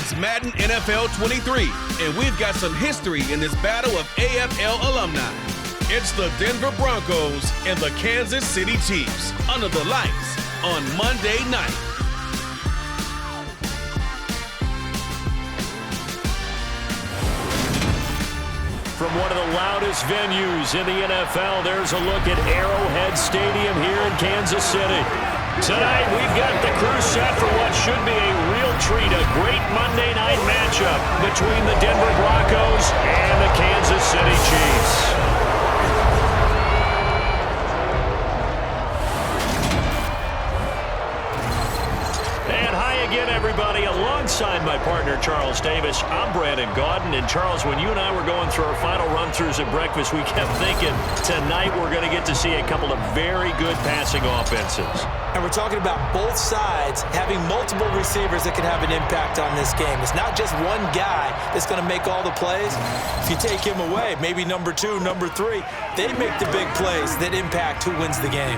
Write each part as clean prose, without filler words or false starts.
It's Madden NFL 23, and we've got some history in this battle of AFL alumni. It's the Denver Broncos and the Kansas City Chiefs under the lights on Monday night. From one of the loudest venues in the NFL, there's a look at Arrowhead Stadium here in Kansas City. Tonight, we've got the crew set for what should be a real treat, a great Monday night matchup between the Denver Broncos and the Kansas City Chiefs. Again, everybody, alongside my partner, Charles Davis, I'm Brandon Gaudin. And, Charles, when you and I were going through our final run-throughs at breakfast, we kept thinking tonight we're going to get to see a couple of very good passing offenses. And we're talking about both sides having multiple receivers that can have an impact on this game. It's not just one guy that's going to make all the plays. If you take him away, maybe number 2, number 3, they make the big plays that impact who wins the game.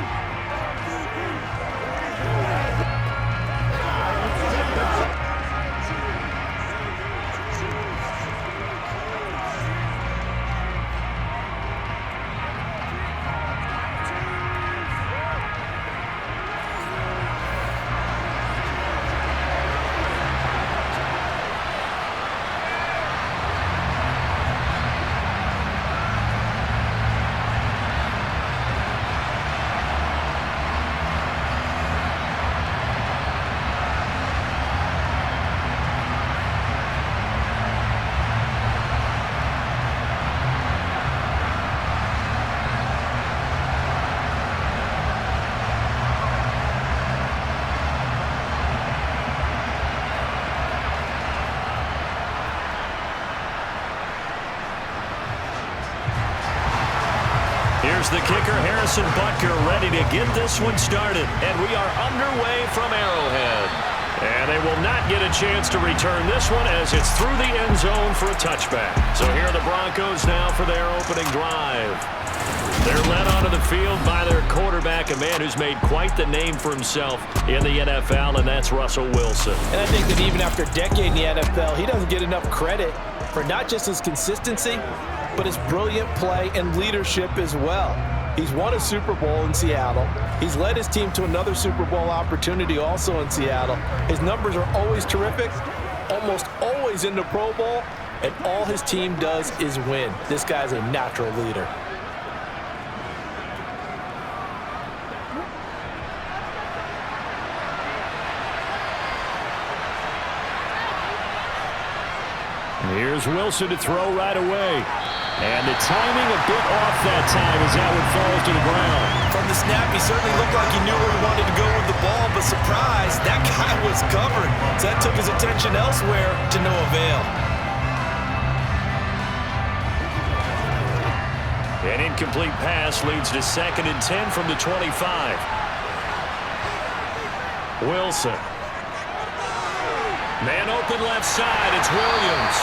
Here's the kicker, Harrison Butker, ready to get this one started. And we are underway from Arrowhead. And they will not get a chance to return this one as it's through the end zone for a touchback. So here are the Broncos now for their opening drive. They're led onto the field by their quarterback, a man who's made quite the name for himself in the NFL, and that's Russell Wilson. And I think that even after a decade in the NFL, he doesn't get enough credit for not just his consistency, but his brilliant play and leadership as well. He's won a Super Bowl in Seattle. He's led his team to another Super Bowl opportunity also in Seattle. His numbers are always terrific, almost always in the Pro Bowl, and all his team does is win. This guy's a natural leader. Here's Wilson to throw right away. And the timing a bit off that time as that one falls to the ground. From the snap, he certainly looked like he knew where he wanted to go with the ball, but surprise, that guy was covered. So that took his attention elsewhere to no avail. An incomplete pass leads to 2nd and 10 from the 25. Wilson. Man open left side, it's Williams.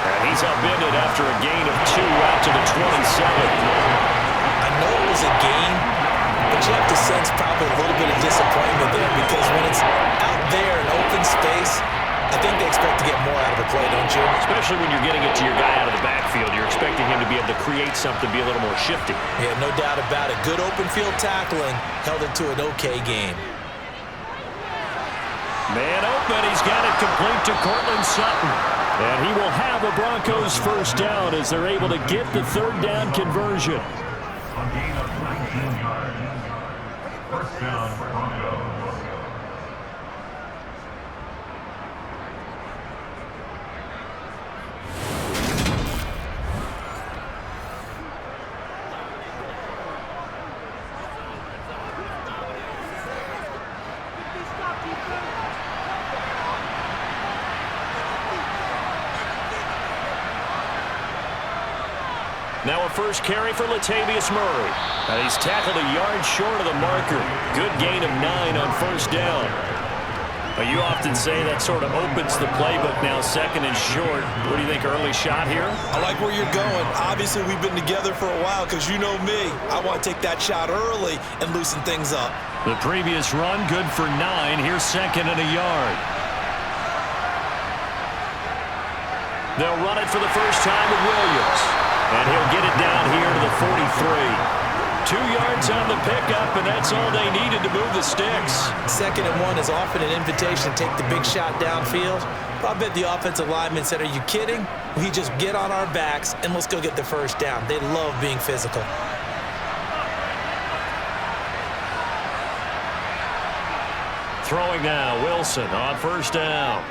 And he's upended after a gain of 2 out to the 27. I know it was a gain, but you have to sense probably a little bit of disappointment there because when it's out there in open space, I think they expect to get more out of the play, don't you? Especially when you're getting it to your guy out of the backfield. You're expecting him to be able to create something, be a little more shifty. Yeah, no doubt about it. Good open field tackling held it to an okay game. Man open, he's got it complete to Cortland Sutton. And he will have a Broncos first down as they're able to get the 3rd down conversion. A gain of 19 yards. First down for Broncos. Now a first carry for Latavius Murray. And he's tackled a yard short of the marker. Good gain of 9 on first down. You often say that sort of opens the playbook now, 2nd and short. What do you think, early shot here? I like where you're going. Obviously, we've been together for a while because you know me. I want to take that shot early and loosen things up. The previous run, good for 9. Here's 2nd and a yard. They'll run it for the first time with Williams. And he'll get it down here to the 43. 2 yards on the pickup, and that's all they needed to move the sticks. 2nd and 1 is often an invitation to take the big shot downfield. But I bet the offensive lineman said, are you kidding? We just get on our backs, and let's go get the first down. They love being physical. Throwing now, Wilson on first down.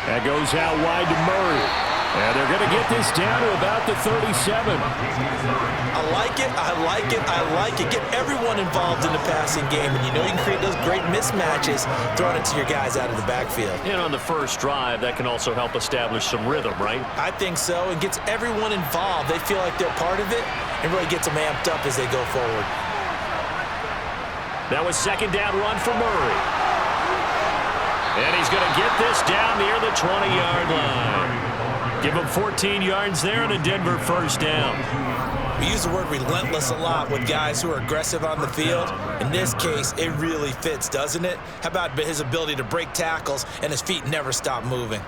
That goes out wide to Murray. And they're going to get this down to about the 37. I like it, I like it, I like it. Get everyone involved in the passing game, and you know you can create those great mismatches throwing it to your guys out of the backfield. And on the first drive, that can also help establish some rhythm, right? I think so. It gets everyone involved. They feel like they're part of it, and really gets them amped up as they go forward. That was 2nd down run for Murray. And he's going to get this down near the 20-yard line. Give him 14 yards there and a Denver first down. We use the word relentless a lot with guys who are aggressive on the field. In this case, it really fits, doesn't it? How about his ability to break tackles and his feet never stop moving?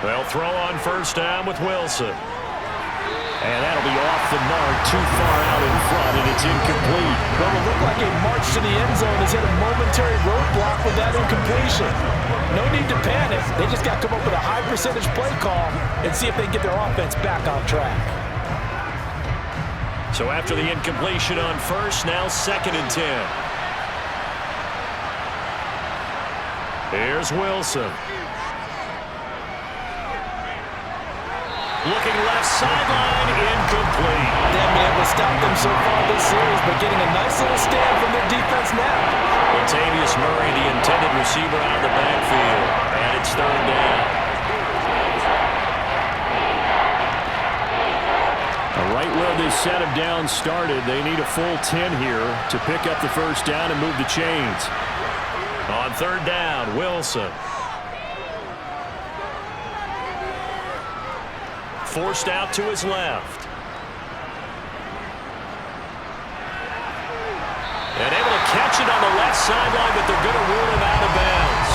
They'll throw on first down with Wilson. And that'll be off the mark, too far out in front, and it's incomplete. Well, it looked like a march to the end zone has hit a momentary roadblock with that incompletion. No need to panic. They just got to come up with a high percentage play call and see if they can get their offense back on track. So after the incompletion on first, now 2nd and 10. Here's Wilson. Looking left sideline, incomplete. That man will stop them so far this series, but getting a nice little stand from their defense now. Latavius Murray, the intended receiver, out of the backfield. And it's 3rd down. Right where this set of downs started, they need a full 10 here to pick up the first down and move the chains. On 3rd down, Wilson. Forced out to his left. And able to catch it on the left sideline, but they're going to rule him out of bounds.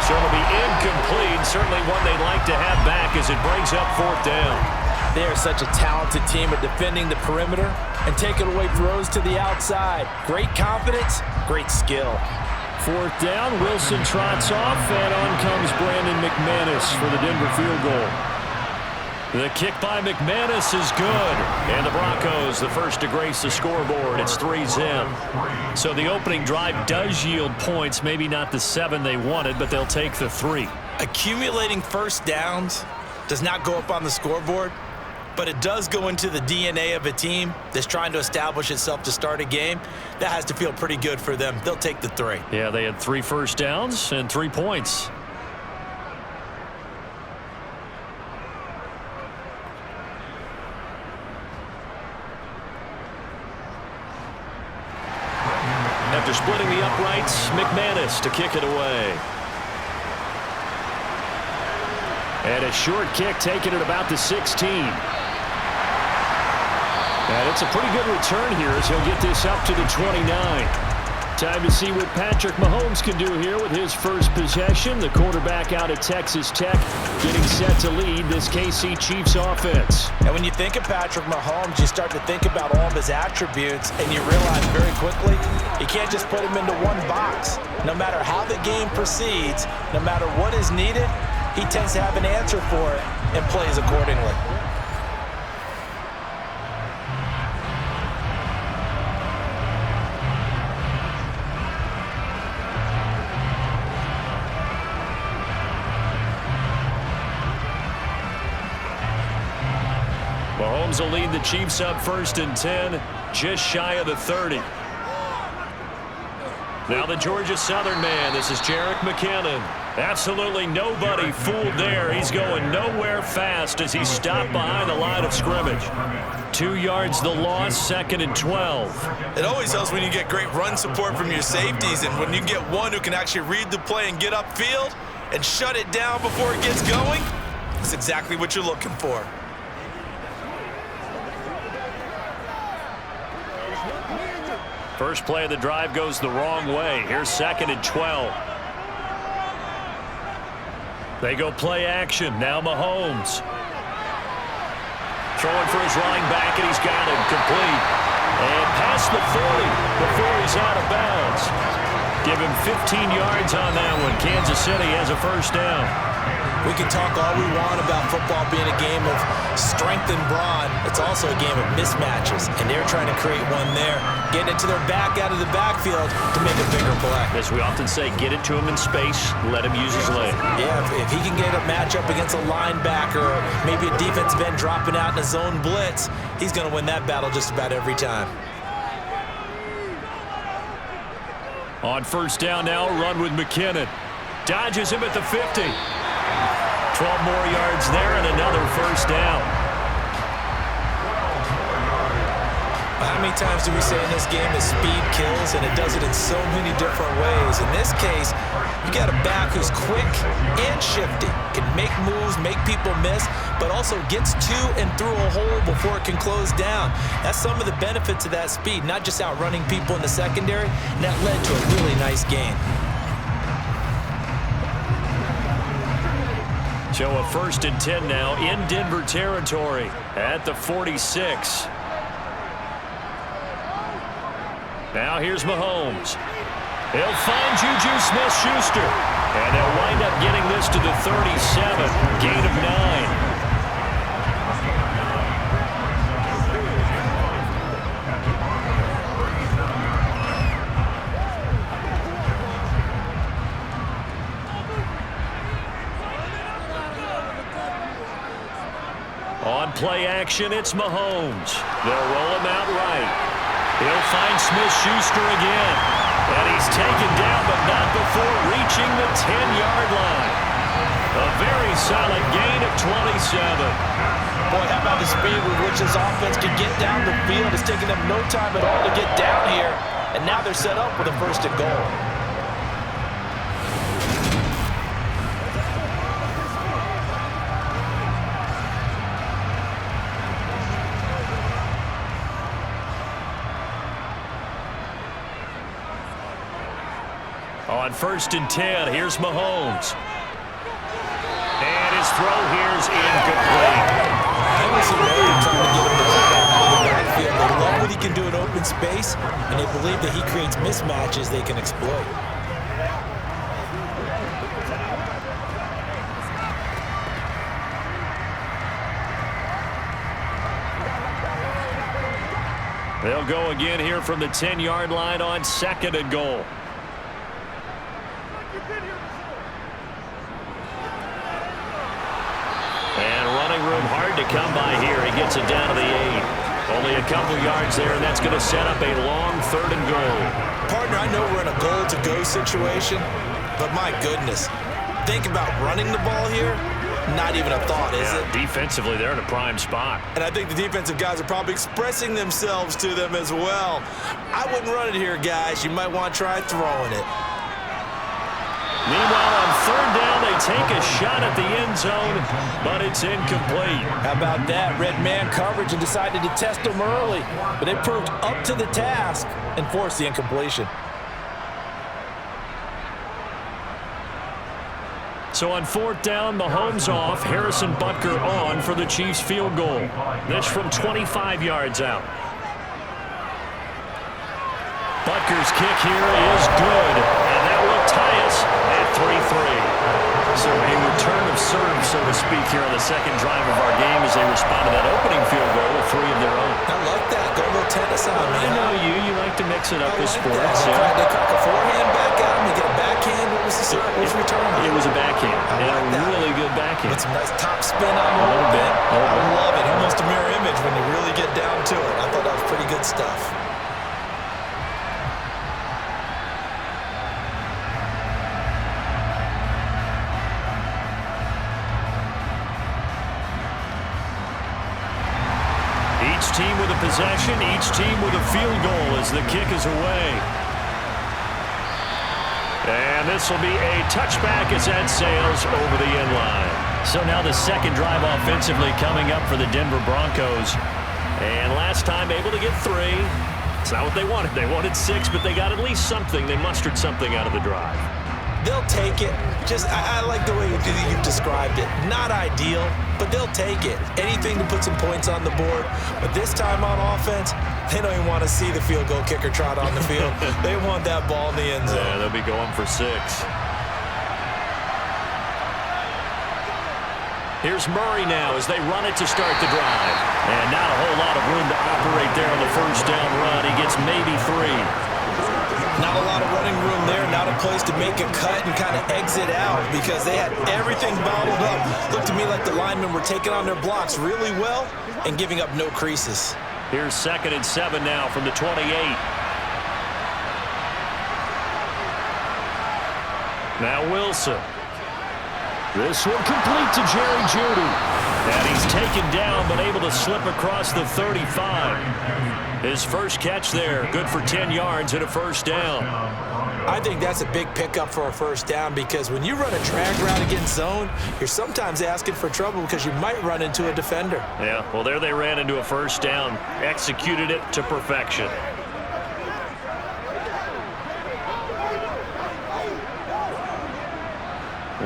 So it'll be incomplete. Certainly one they'd like to have back as it brings up 4th down. They are such a talented team at defending the perimeter and taking away throws to the outside. Great confidence, great skill. 4th down, Wilson trots off, and on comes Brandon McManus for the Denver field goal. The kick by McManus is good. And the Broncos, the first to grace the scoreboard. It's 3-zip. So the opening drive does yield points. Maybe not the 7 they wanted, but they'll take the 3. Accumulating first downs does not go up on the scoreboard, but it does go into the DNA of a team that's trying to establish itself to start a game. That has to feel pretty good for them. They'll take the 3. Yeah, they had 3 first downs and 3 points. After splitting the uprights, McManus to kick it away. And a short kick taken at about the 16. And it's a pretty good return here as he'll get this up to the 29. Time to see what Patrick Mahomes can do here with his first possession. The quarterback out of Texas Tech getting set to lead this KC Chiefs offense. And when you think of Patrick Mahomes, you start to think about all of his attributes, and you realize very quickly you can't just put him into one box. No matter how the game proceeds, no matter what is needed, he tends to have an answer for it and plays accordingly. Mahomes will lead the Chiefs up 1st and 10, just shy of the 30. Now the Georgia Southern man, this is Jerick McKinnon. Absolutely nobody fooled there. He's going nowhere fast as he stopped behind the line of scrimmage. 2 yards the loss, 2nd and 12. It always helps when you get great run support from your safeties, and when you get one who can actually read the play and get upfield and shut it down before it gets going, that's exactly what you're looking for. First play of the drive goes the wrong way. Here's 2nd and 12. They go play action. Now Mahomes. Throwing for his running back, and he's got him complete. And past the 40 before he's out of bounds. Give him 15 yards on that one. Kansas City has a first down. We can talk all we want about football being a game of strength and brawn. It's also a game of mismatches, and they're trying to create one there. Getting it to their back out of the backfield to make a bigger play. As we often say, get it to him in space, let him use his leg. Yeah, if he can get a matchup against a linebacker or maybe a defensive end dropping out in a zone blitz, he's going to win that battle just about every time. On first down now, run with McKinnon. Dodges him at the 50. 12 more yards there and another first down. How many times do we say in this game that speed kills, and it does it in so many different ways? In this case, you got a back who's quick and shifty, can make moves, make people miss, but also gets to and through a hole before it can close down. That's some of the benefits of that speed, not just outrunning people in the secondary, and that led to a really nice gain. So a 1st and 10 now in Denver territory at the 46. Now here's Mahomes. He'll find Juju Smith-Schuster. And they'll wind up getting this to the 37. Gain of 9. On play action, it's Mahomes. They'll roll him out right. He'll find Smith-Schuster again. And he's taken down, but not before reaching the 10-yard line. A very solid gain of 27. Boy, how about the speed with which this offense can get down the field? It's taking them no time at all to get down here. And now they're set up with a 1st and goal. On 1st and 10, here's Mahomes. And his throw here's incomplete. Trying to get him to pick up out of the backfield. They love what he can do in open space, and they believe that he creates mismatches they can exploit. They'll go again here from the 10-yard line on 2nd and goal. And running room hard to come by here. He gets it down to the 8. Only a couple yards there, and that's going to set up a long 3rd and goal. Partner, I know we're in a goal-to-go situation, but my goodness, think about running the ball here. Not even a thought, is it? Defensively, they're in a prime spot. And I think the defensive guys are probably expressing themselves to them as well. I wouldn't run it here, guys. You might want to try throwing it. Meanwhile, on 3rd down, they take a shot at the end zone, but it's incomplete. How about that? Red man coverage and decided to test them early, but they proved up to the task and forced the incompletion. So on 4th down, Mahomes off, Harrison Butker on for the Chiefs field goal. This from 25 yards out. Butker's kick here is good, and that will tie us at 3-3. So a return of serve, so to speak, here on the 2nd drive of our game as they respond to that opening field goal with 3 of their own. I like that. Go a little tennis on me. I know you like to mix it up with sports. They crack a forehand back out and they get a backhand. What was the serve? What was the return? It was a backhand, and like a really good backhand. With some nice top spin on it a little bit. I love it. Almost a mirror image when you really get down to it. I thought that was pretty good stuff. team with a possession, each team with a field goal as the kick is away. And this will be a touchback as that sails over the end line. So now the second drive offensively coming up for the Denver Broncos. And last time able to get 3. It's not what they wanted. They wanted 6, but they got at least something. They mustered something out of the drive. They'll take it. I like the way you've described it. Not ideal, but they'll take it. Anything to put some points on the board. But this time on offense, they don't even want to see the field goal kicker trot on the field. They want that ball in the end zone. Yeah, they'll be going for 6. Here's Murray now as they run it to start the drive. And not a whole lot of room to operate there on the first down run. He gets maybe 3. Not a lot of running room there, not a place to make a cut and kind of exit out because they had everything bottled up. Looked to me like the linemen were taking on their blocks really well and giving up no creases. Here's 2nd and 7 now from the 28. Now Wilson. This one complete to Jerry Jeudy. And he's taken down but able to slip across the 35. His first catch there, good for 10 yards and a first down. I think that's a big pickup for a first down because when you run a drag route against zone, you're sometimes asking for trouble because you might run into a defender. Yeah, well, there they ran into a first down, executed it to perfection.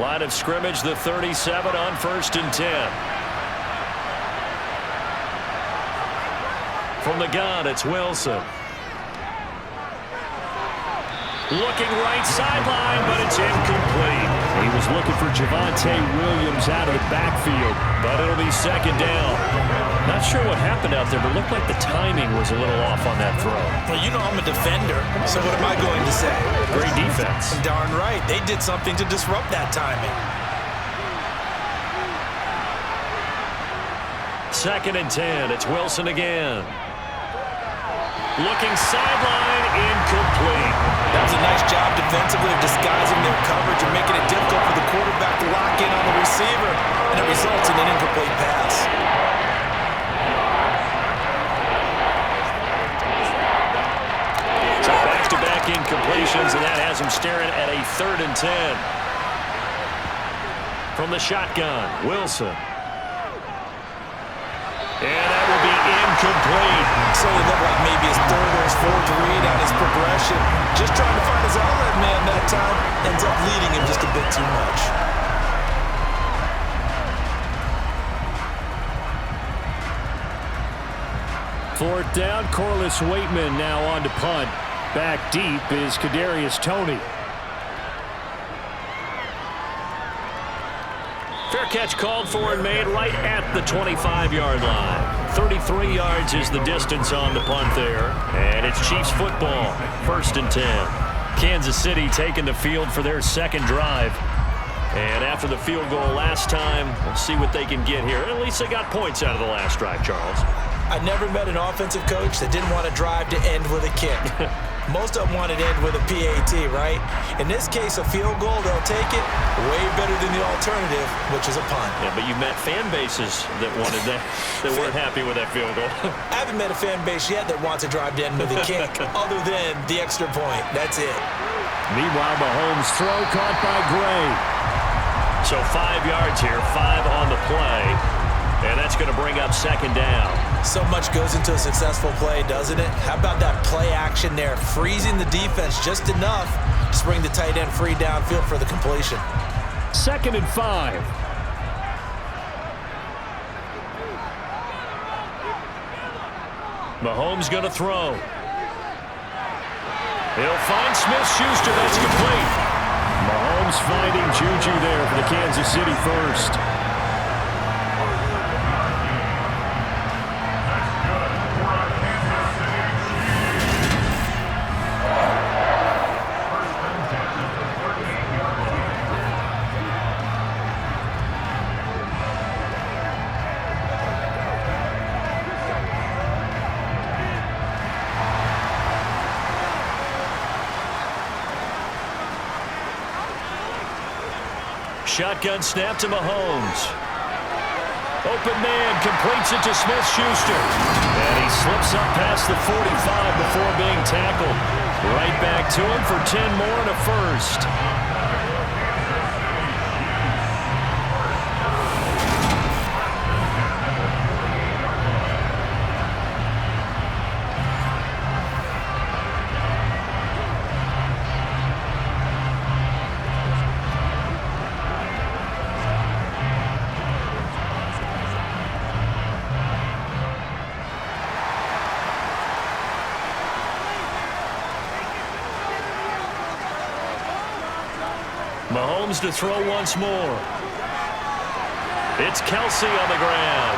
Line of scrimmage, the 37 on 1st and 10. From the gun, it's Wilson. Looking right sideline, but it's incomplete. He was looking for Javonte Williams out of the backfield, but it'll be 2nd down. Not sure what happened out there, but looked like the timing was a little off on that throw. Well, you know I'm a defender, so what am I going to say? Great defense. Darn right. They did something to disrupt that timing. 2nd and 10. It's Wilson again. Looking sideline, incomplete. That was a nice job defensively of disguising their coverage and making it difficult for the quarterback to lock in on the receiver, and it results in an incomplete pass. So back-to-back incompletions, and that has him staring at a 3rd and 10. From the shotgun, Wilson. And that will be incomplete. So it looked like maybe his 3rd or his 4th read on his progression. Just trying to find his outlet man that time. Ends up leading him just a bit too much. Fourth down, Corliss Waitman now on to punt. Back deep is Kadarius Toney. Fair catch called for and made right at the 25-yard line. 33 yards is the distance on the punt there. And it's Chiefs football, 1st and 10. Kansas City taking the field for their 2nd drive. And after the field goal last time, we'll see what they can get here. At least they got points out of the last drive, Charles. I never met an offensive coach that didn't want to drive to end with a kick. Most of them wanted to end with a PAT, right? In this case, a field goal, they'll take it way better than the alternative, which is a punt. Yeah, but you met fan bases that wanted that, that weren't happy with that field goal. I haven't met a fan base yet that wants to drive to end with a kick, other than the extra point. That's it. Meanwhile, Mahomes' throw caught by Gray. So 5 yards here, 5 on the play. And that's going to bring up 2nd down. So much goes into a successful play, doesn't it? How about that play action there? Freezing the defense just enough to bring the tight end free downfield for the completion. 2nd and 5. Mahomes going to throw. He'll find Smith-Schuster. That's complete. Mahomes finding Juju there for the Kansas City first. Shotgun snap to Mahomes. Open man completes it to Smith-Schuster. And he slips up past the 45 before being tackled. Right back to him for 10 more and a first. Mahomes to throw once more. It's Kelsey on the ground.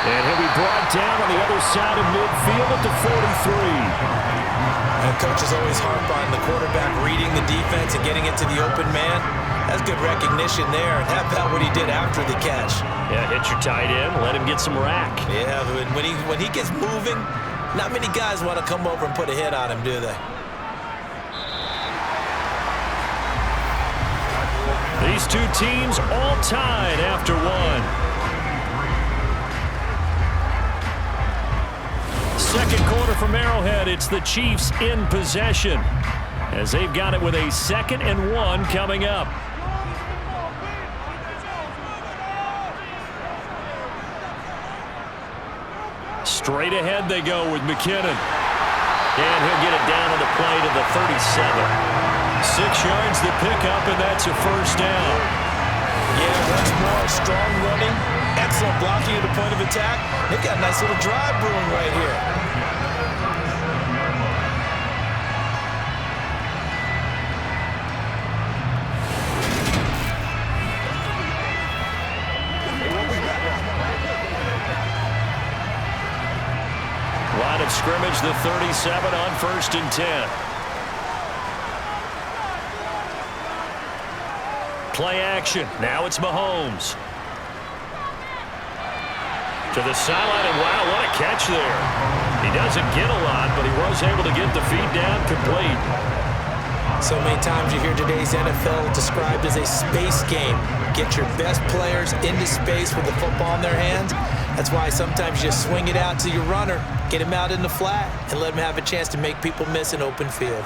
And he'll be brought down on the other side of midfield at the 43. And coaches always harp on the quarterback reading the defense and getting it to the open man. That's good recognition there. And how about what he did after the catch? Yeah, hit your tight end, let him get some rack. Yeah, when he gets moving, not many guys want to come over and put a hit on him, do they? These two teams all tied after one. Second quarter from Arrowhead. It's the Chiefs in possession as they've got it with a 2nd and 1 coming up. Straight ahead they go with McKinnon. And he'll get it down on the play to the 37. 6 yards the pickup, and that's a first down. Yeah, once more, strong running, excellent blocking at the point of attack. They've got a nice little drive brewing right here. Line of scrimmage, the 37 on 1st and 10. Play action. Now it's Mahomes. To the sideline, and wow, what a catch there. He doesn't get a lot, but he was able to get the feet down complete. So many times you hear today's NFL described as a space game. Get your best players into space with the football in their hands. That's why sometimes you just swing it out to your runner, get him out in the flat, and let him have a chance to make people miss an open field.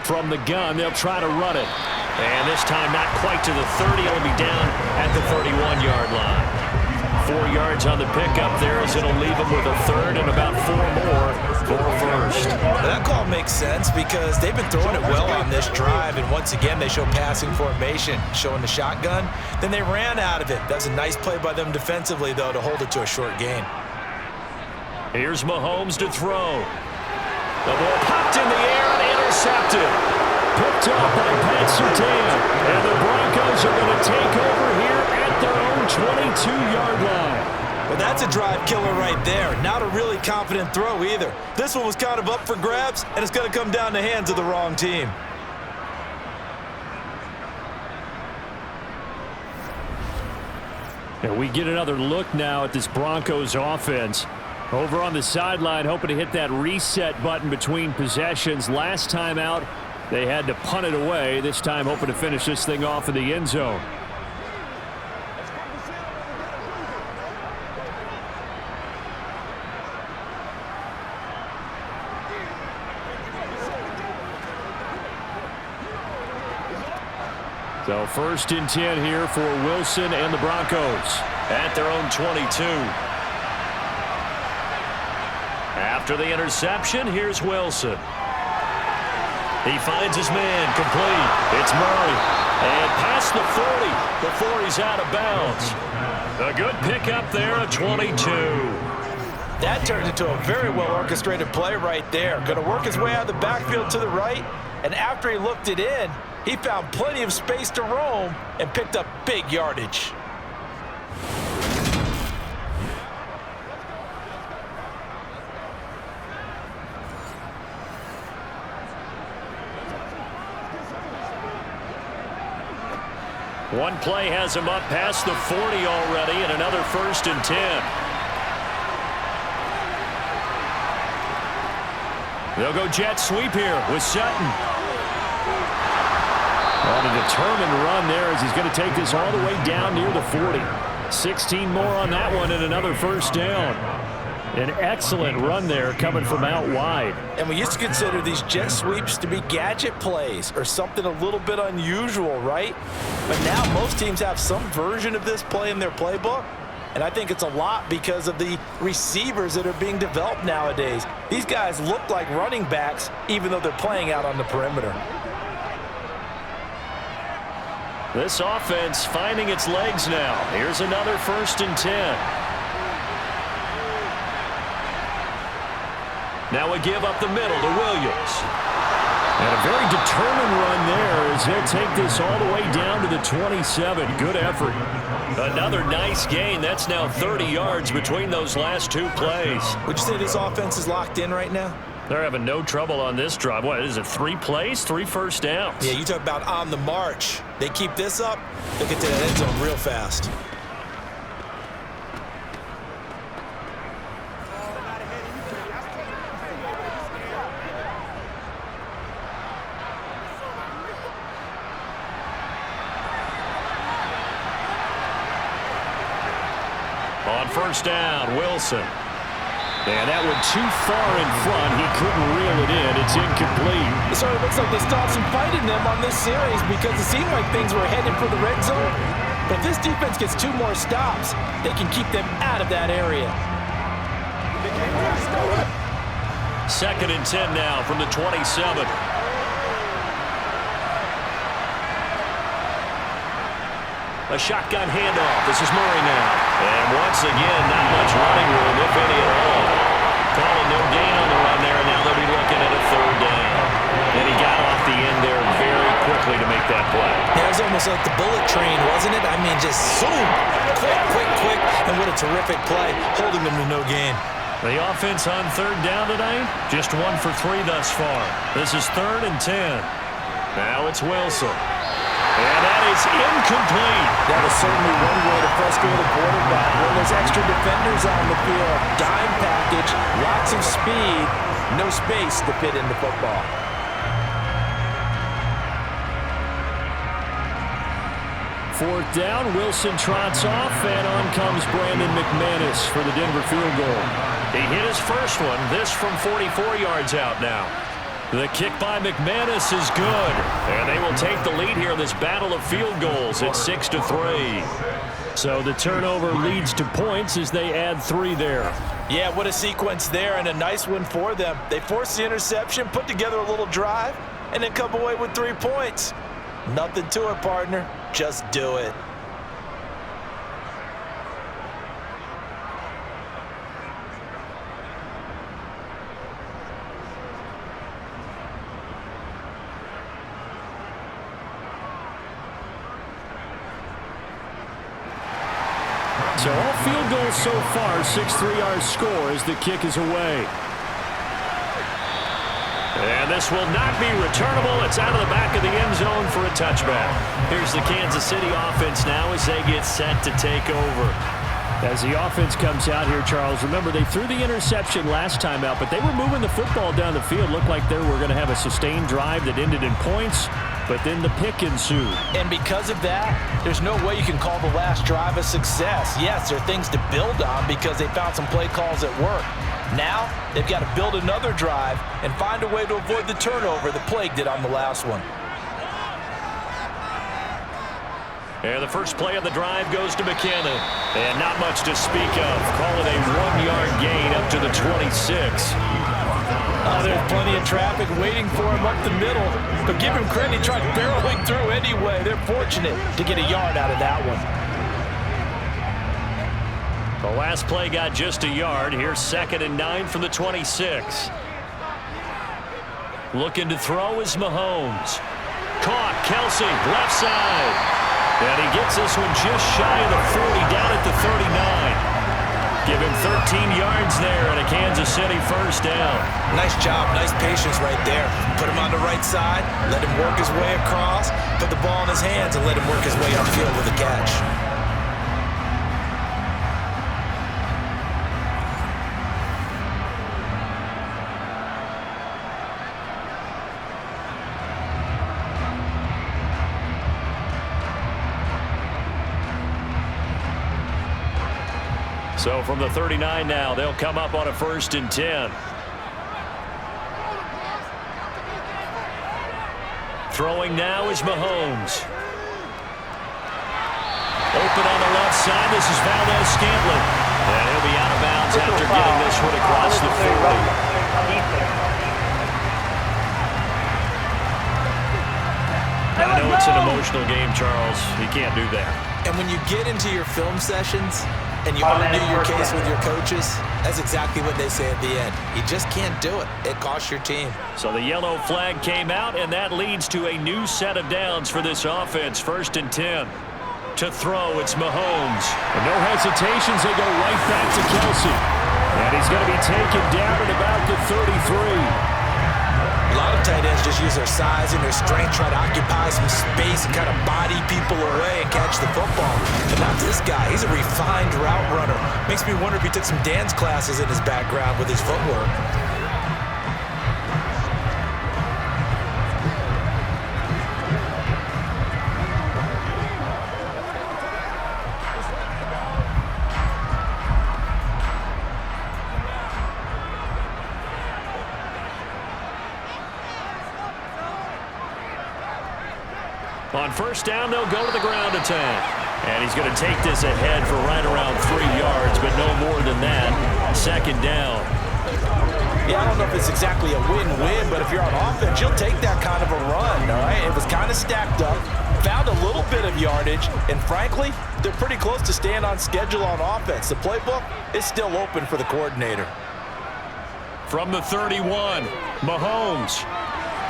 From the gun, they'll try to run it. And this time not quite to the 30. It'll be down at the 31-yard line. 4 yards on the pickup there as it'll leave them with a 3rd and about 4 more for a first. That call makes sense because they've been throwing it well on this drive. And once again, they show passing formation, showing the shotgun. Then they ran out of it. That's a nice play by them defensively, though, to hold it to a short gain. Here's Mahomes to throw. The ball popped in the air and intercepted. Picked up by Pat Surtain. And the Broncos are going to take over here at their own 22-yard line. Well, that's a drive killer right there. Not a really confident throw either. This one was kind of up for grabs, and it's going to come down the hands of the wrong team. And we get another look now at this Broncos offense. Over on the sideline, hoping to hit that reset button between possessions. Last time out, they had to punt it away. This time, hoping to finish this thing off in the end zone. So 1st and 10 here for Wilson and the Broncos at their own 22. After the interception, here's Wilson. He finds his man, complete. It's Murray. And past the 40 before he's out of bounds. A good pickup there, a 22. That turned into a very well-orchestrated play right there. Going to work his way out of the backfield to the right. And after he looked it in, he found plenty of space to roam and picked up big yardage. One play has him up past the 40 already, and another 1st and 10. They'll go jet sweep here with Sutton. On a determined run there as he's going to take this all the way down near the 40. 16 more on that one and another first down. An excellent run there coming from out wide. And we used to consider these jet sweeps to be gadget plays or something a little bit unusual, right? But now most teams have some version of this play in their playbook. And I think it's a lot because of the receivers that are being developed nowadays. These guys look like running backs even though they're playing out on the perimeter. This offense finding its legs now. Here's another 1st and 10. Now we give up the middle to Williams. And a very determined run there as he'll take this all the way down to the 27. Good effort. Another nice gain. That's now 30 yards between those last 2 plays. Would you say this offense is locked in right now? They're having no trouble on this drive. What is it, 3 plays, 3 first downs? Yeah, you talk about on the march. They keep this up, they'll get to that end zone real fast. On first down, Wilson. And that went too far in front. He couldn't reel it in. It's incomplete. It sort of looks like they stopped some fighting them on this series because it seemed like things were headed for the red zone. But if this defense gets 2 more stops, they can keep them out of that area. 2nd and 10 now from the 27. A shotgun handoff. This is Murray now. And once again, not much running room, if any at all. Calling no gain on the run there, and now they'll be looking at a 3rd down. And he got off the end there very quickly to make that play. Yeah, it was almost like the bullet train, wasn't it? I mean, just zoom. Quick. And what a terrific play, holding them to no gain. The offense on 3rd down tonight, just 1 for 3 thus far. This is 3rd and 10. Now it's Wilson. And that is incomplete. That was certainly one way to frustrate a quarterback. When there's extra defenders on the field, dime package, lots of speed, no space to fit in the football. Fourth down, Wilson trots off, and on comes Brandon McManus for the Denver field goal. He hit his first one, this from 44 yards out now. The kick by McManus is good, and they will take the lead here in this battle of field goals at 6-3. So the turnover leads to points as they add 3 there. Yeah, what a sequence there, and a nice one for them. They forced the interception, put together a little drive, and then come away with 3 points. Nothing to it, partner. Just do it. So all field goals so far, 6-3 our score as the kick is away. And this will not be returnable. It's out of the back of the end zone for a touchback. Here's the Kansas City offense now as they get set to take over. As the offense comes out here, Charles, remember they threw the interception last time out, but they were moving the football down the field. Looked like they were going to have a sustained drive that ended in points, but then the pick ensued. And because of that, there's no way you can call the last drive a success. Yes, there are things to build on because they found some play calls that work. Now, they've got to build another drive and find a way to avoid the turnover that plagued it on the last one. And the first play of the drive goes to McKinnon. And not much to speak of. Call it a 1-yard gain up to the 26. Oh, there's plenty of traffic waiting for him up the middle. But give him credit, he tried barreling through anyway. They're fortunate to get a yard out of that one. The last play got just a yard. Here's 2nd and 9 from the 26. Looking to throw is Mahomes. Caught, Kelsey, left side. And he gets this one just shy of the 40, down at the 39. Give him 13 yards there and a Kansas City first down. Nice job, nice patience right there. Put him on the right side, let him work his way across, put the ball in his hands, and let him work his way upfield with a catch. So from the 39 now, they'll come up on a 1st and 10. Throwing now is Mahomes. Open on the left side. This is Valdez-Scantling. And he'll be out of bounds after getting this one across the 40. I know it's an emotional game, Charles. You can't do that. And when you get into your film sessions and you argue your case with your coaches, that's exactly what they say at the end. You just can't do it. It costs your team. So the yellow flag came out, and that leads to a new set of downs for this offense. 1st and 10. To throw, it's Mahomes. And no hesitations, they go right back to Kelsey. And he's going to be taken down at about the 33. A lot of tight ends just use their size and their strength, try to occupy some space and kind of body people away and catch the football. But not this guy. He's a refined route runner. Makes me wonder if he took some dance classes in his background with his footwork. On 1st down, they'll go to the ground attack. And he's going to take this ahead for right around 3 yards, but no more than that. 2nd down. Yeah, I don't know if it's exactly a win-win, but if you're on offense, you'll take that kind of a run, all right? It was kind of stacked up, found a little bit of yardage, and frankly, they're pretty close to staying on schedule on offense. The playbook is still open for the coordinator. From the 31, Mahomes.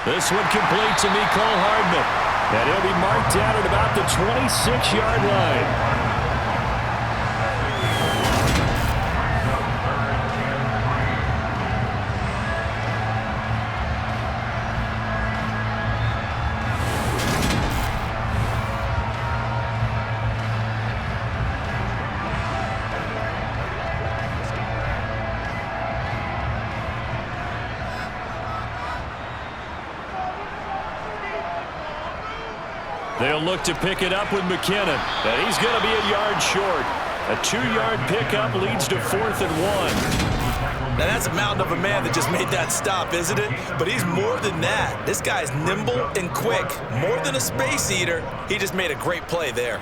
This one complete to Mecole Hardman. And he'll be marked down at about the 26-yard line. They'll look to pick it up with McKinnon, and he's going to be a yard short. A 2-yard pickup leads to 4th and 1. Now that's a mountain of a man that just made that stop, isn't it? But he's more than that. This guy's nimble and quick. More than a space eater. He just made a great play there.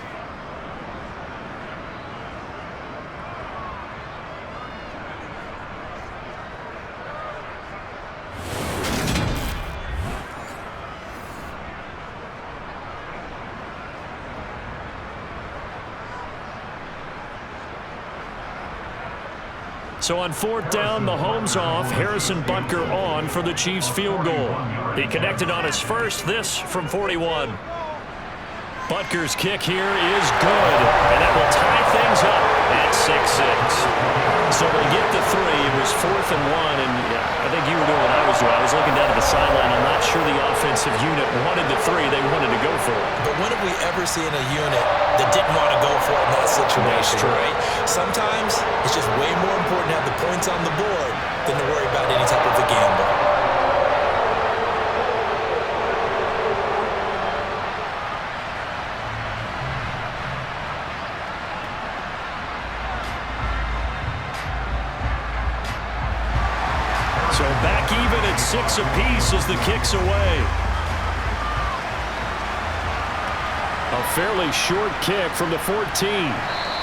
So on 4th down, Mahomes off, Harrison Butker on for the Chiefs field goal. He connected on his first, this from 41. Butker's kick here is good, and that will tie things up at 6-6. So they get the 3. It was 4th and 1, and I think you were doing what I was doing. I was looking down at the sideline. I'm not sure the offensive unit wanted the 3. They wanted to go for it. But when have we ever seen a unit that didn't want to go for it in that situation, right? Sometimes it's just way more important to have the points on the board than to worry about any type of a gamble. So back even at 6 apiece as the kick's away. A fairly short kick from the 14.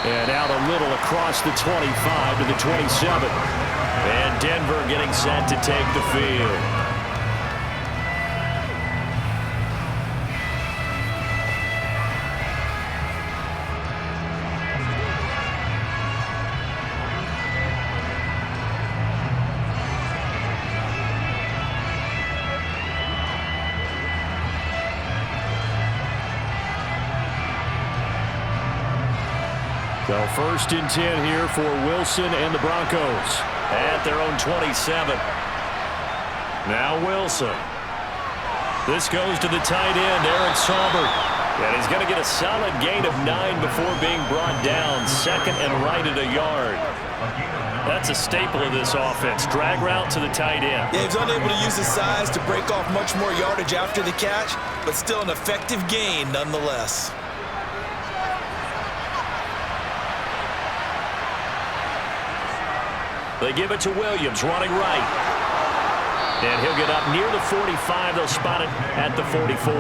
And out a little across the 25 to the 27. And Denver getting set to take the field. So 1st and 10 here for Wilson and the Broncos at their own 27. Now Wilson. This goes to the tight end, Eric Saubert. And he's going to get a solid gain of 9 before being brought down. 2nd and right at a yard. That's a staple of this offense. Drag route to the tight end. Yeah, he's unable to use his size to break off much more yardage after the catch, but still an effective gain nonetheless. They give it to Williams, running right. And he'll get up near the 45. They'll spot it at the 44.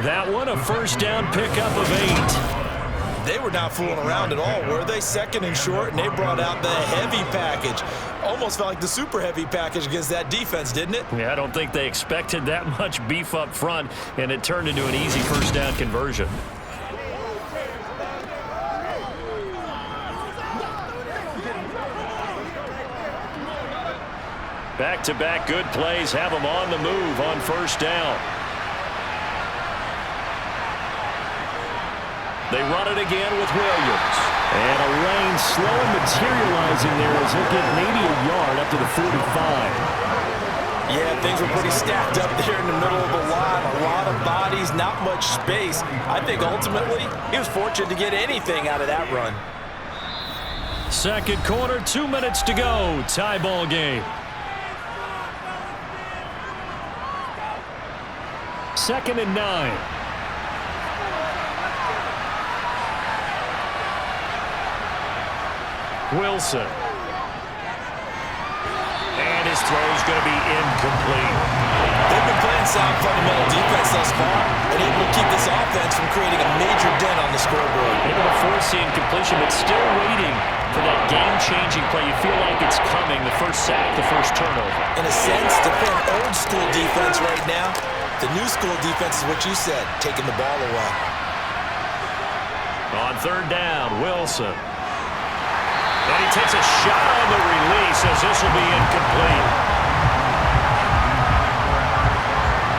That one, a first down pickup of 8. They were not fooling around at all, were they? Second and short, and they brought out the heavy package. Almost felt like the super heavy package against that defense, didn't it? Yeah, I don't think they expected that much beef up front, and it turned into an easy first down conversion. Back-to-back good plays have them on the move on first down. They run it again with Williams. And a lane slow materializing there as he'll get maybe a yard up to the 45. Yeah, things were pretty stacked up there in the middle of the line. A lot of bodies, not much space. I think ultimately he was fortunate to get anything out of that run. Second quarter, 2 minutes to go. Tie ball game. Second and 9. Wilson. And his throw is going to be incomplete. They've been playing sound fundamental defense thus far and able to keep this offense from creating a major dent on the scoreboard. Able to force the incompletion, but still waiting for that game-changing play. You feel like it's coming, the first sack, the first turnover. In a sense, to play an old-school defense right now, the new-school defense is what you said, taking the ball away. On third down, Wilson. And he takes a shot on the release as this will be incomplete.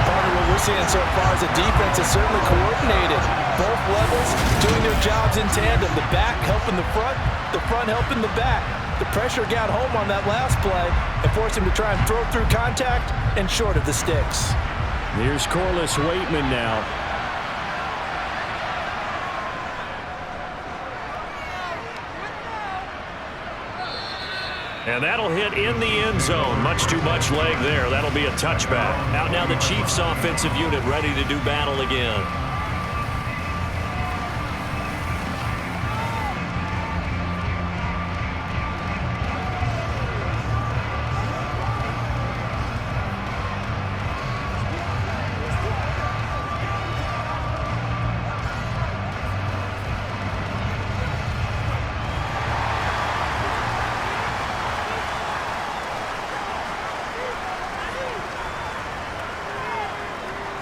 Partner, what we're seeing so far is the defense is certainly coordinated. Both levels doing their jobs in tandem. The back helping the front helping the back. The pressure got home on that last play and forced him to try and throw through contact and short of the sticks. Here's Corliss Waitman now. And that'll hit in the end zone. Much too much leg there. That'll be a touchback. Out now the Chiefs offensive unit ready to do battle again.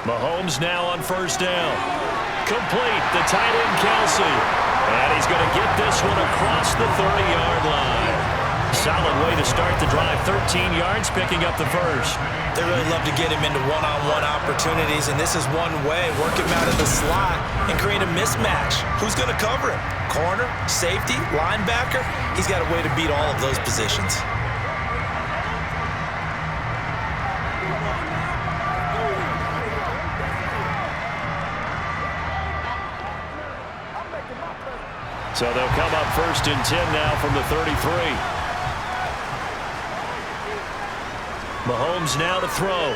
Mahomes now on first down. Complete, the tight end Kelsey. And he's going to get this one across the 30-yard line. Solid way to start the drive. 13 yards, picking up the first. They really love to get him into one-on-one opportunities, and this is one way. Work him out of the slot and create a mismatch. Who's going to cover him? Corner, safety, linebacker? He's got a way to beat all of those positions. So they'll come up first and 10 now from the 33. Mahomes now to throw.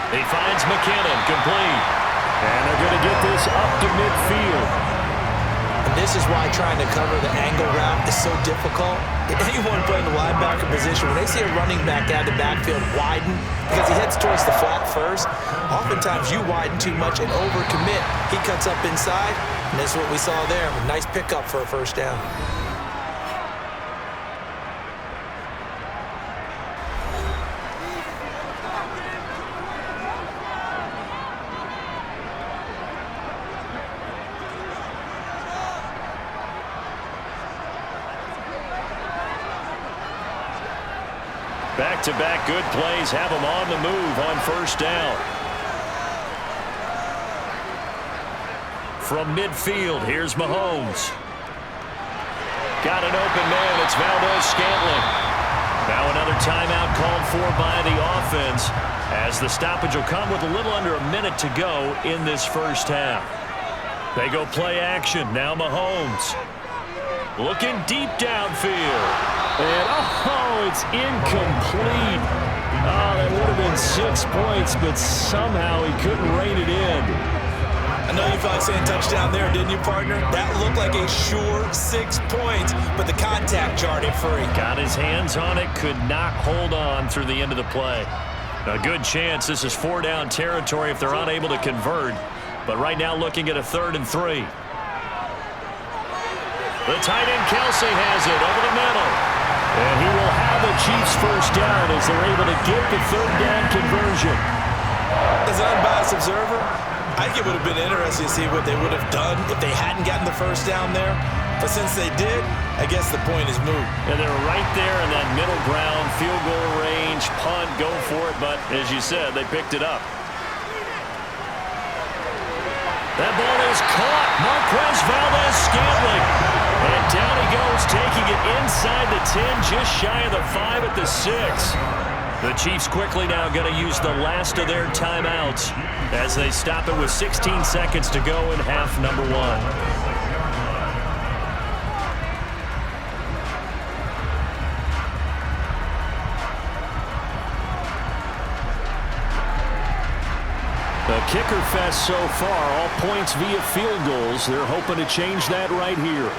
He finds McKinnon, complete. And they're going to get this up to midfield. And this is why trying to cover the angle route is so difficult. Anyone playing the linebacker position, when they see a running back out of the backfield widen, because he heads towards the flat first, oftentimes you widen too much and overcommit. He cuts up inside, and that's what we saw there. Nice pickup for a first down. Back-to-back good plays have them on the move on first down. From midfield, here's Mahomes. Got an open man, it's Valdez-Scantling. Now another timeout called for by the offense, as the stoppage will come with a little under a minute to go in this first half. They go play action, now Mahomes. Looking deep downfield. And, it's incomplete. That would have been 6 points, but somehow he couldn't rein it in. I know you You felt like saying touchdown there, didn't you, partner? That looked like a sure 6 points, but the contact jarred it free. Got his hands on it, could not hold on through the end of the play. A good chance this is 4-down territory if they're unable to convert. But right now looking at a 3rd and 3. The tight end Kelsey has it over the middle. And he will have the Chiefs first down as they're able to get the 3rd down conversion. As an unbiased observer, I think it would have been interesting to see what they would have done if they hadn't gotten the first down there. But since they did, I guess the point is moot. And they're right there in that middle ground, field goal range, punt, go for it. But as you said, they picked it up. That ball is caught. Marquez Valdes-Scantling. And down he goes, taking it inside the 10, just shy of the 5 at the 6. The Chiefs quickly now going to use the last of their timeouts as they stop it with 16 seconds to go in half number 1. The kicker fest so far, all points via field goals. They're hoping to change that right here.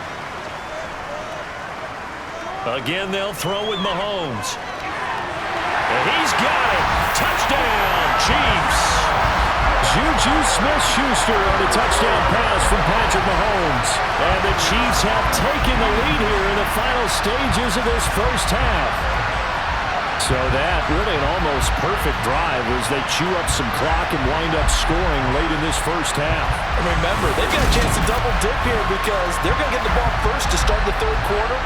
Again, they'll throw with Mahomes. And he's got it. Touchdown, Chiefs. Juju Smith-Schuster on a touchdown pass from Patrick Mahomes. And the Chiefs have taken the lead here in the final stages of this first half. So that really an almost perfect drive as they chew up some clock and wind up scoring late in this first half. And remember, they've got a chance to double dip here because they're going to get the ball first to start the 3rd quarter.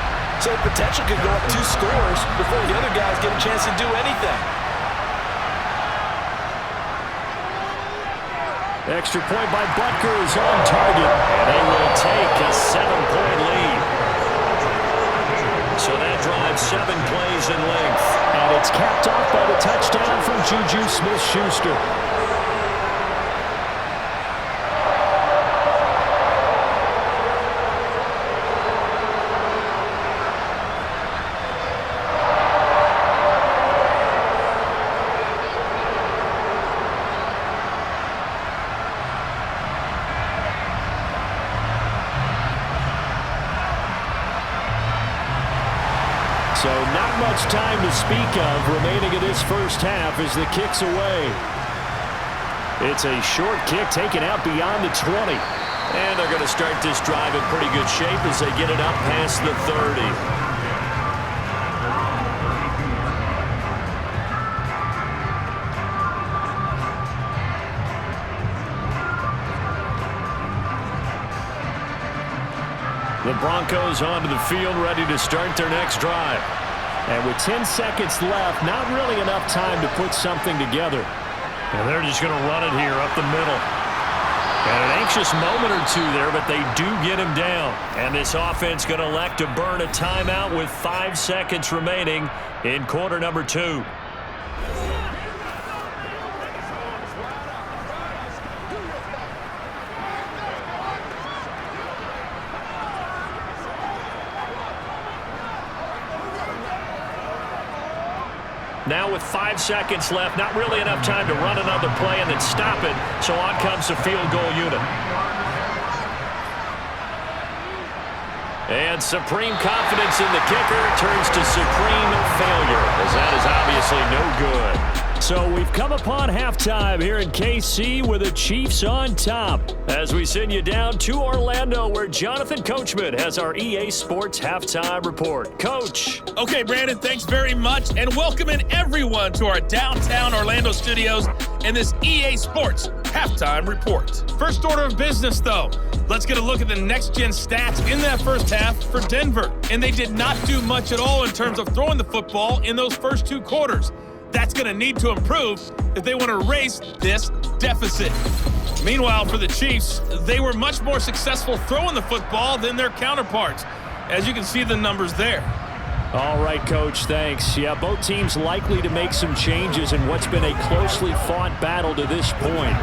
So the potential could go up 2 scores before the other guys get a chance to do anything. Extra point by Butker is on target. And they will take a 7-point lead. So that drives 7 plays in length. And it's capped off by the touchdown from Juju Smith-Schuster. So not much time to speak of remaining in this first half as the kick's away. It's a short kick taken out beyond the 20. And they're going to start this drive in pretty good shape as they get it up past the 30. The Broncos onto the field, ready to start their next drive. And with 10 seconds left, not really enough time to put something together. And they're just going to run it here up the middle. And an anxious moment or two there, but they do get him down. And this offense going to elect to burn a timeout with 5 seconds remaining in quarter number 2. Now with 5 seconds left, not really enough time to run another play and then stop it. So on comes the field goal unit. And supreme confidence in the kicker turns to supreme failure, as that is obviously no good. So we've come upon halftime here in KC with the Chiefs on top. As we send you down to Orlando, where Jonathan Coachman has our EA Sports halftime report. Coach. Okay, Brandon, thanks very much, and welcoming everyone to our downtown Orlando studios and this EA Sports halftime report. First order of business, though. Let's get a look at the next-gen stats in that first half for Denver. And they did not do much at all in terms of throwing the football in those first 2 quarters. That's going to need to improve if they want to erase this deficit. Meanwhile, for the Chiefs, they were much more successful throwing the football than their counterparts, as you can see the numbers there. All right, Coach, thanks. Yeah, both teams likely to make some changes in what's been a closely fought battle to this point.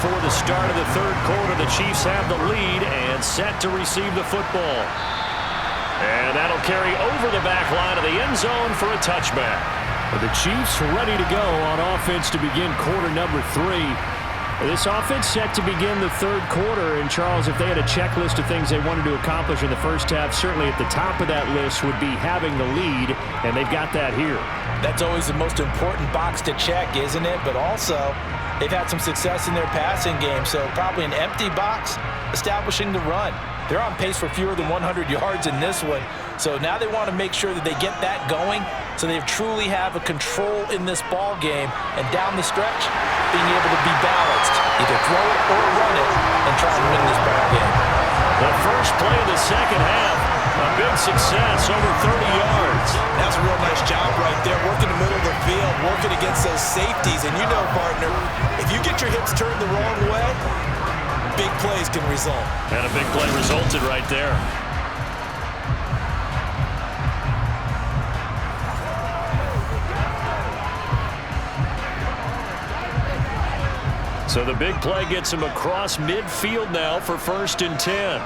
before the start of the third quarter. The Chiefs have the lead and set to receive the football. And that'll carry over the back line of the end zone for a touchback. The Chiefs ready to go on offense to begin quarter number 3. This offense set to begin the third quarter. And, Charles, if they had a checklist of things they wanted to accomplish in the first half, certainly at the top of that list would be having the lead, and they've got that here. That's always the most important box to check, isn't it? But also, they've had some success in their passing game, so probably an empty box establishing the run. They're on pace for fewer than 100 yards in this one, so now they want to make sure that they get that going so they truly have a control in this ball game, and down the stretch, being able to be balanced, either throw it or run it, and try to win this ball game. The first play of the second half, a big success, over 30 yards. That's a real nice job right there, working the middle of the field, working against those safeties, and you know, partner, if you get your hips turned the wrong way, big plays can result. And a big play resulted right there. So the big play gets him across midfield now for 1st and 10.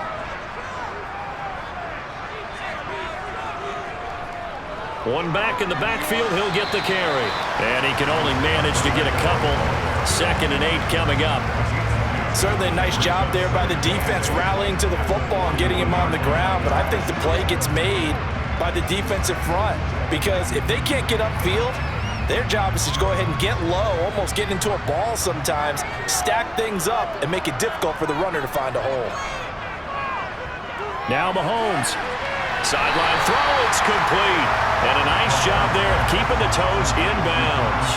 One back in the backfield, he'll get the carry. And he can only manage to get a couple. 2nd and 8 coming up. Certainly a nice job there by the defense rallying to the football and getting him on the ground, but I think the play gets made by the defensive front, because if they can't get upfield, their job is to go ahead and get low, almost get into a ball sometimes, stack things up, and make it difficult for the runner to find a hole. Now Mahomes. Sideline throw, it's complete. And a nice job there of keeping the toes inbounds.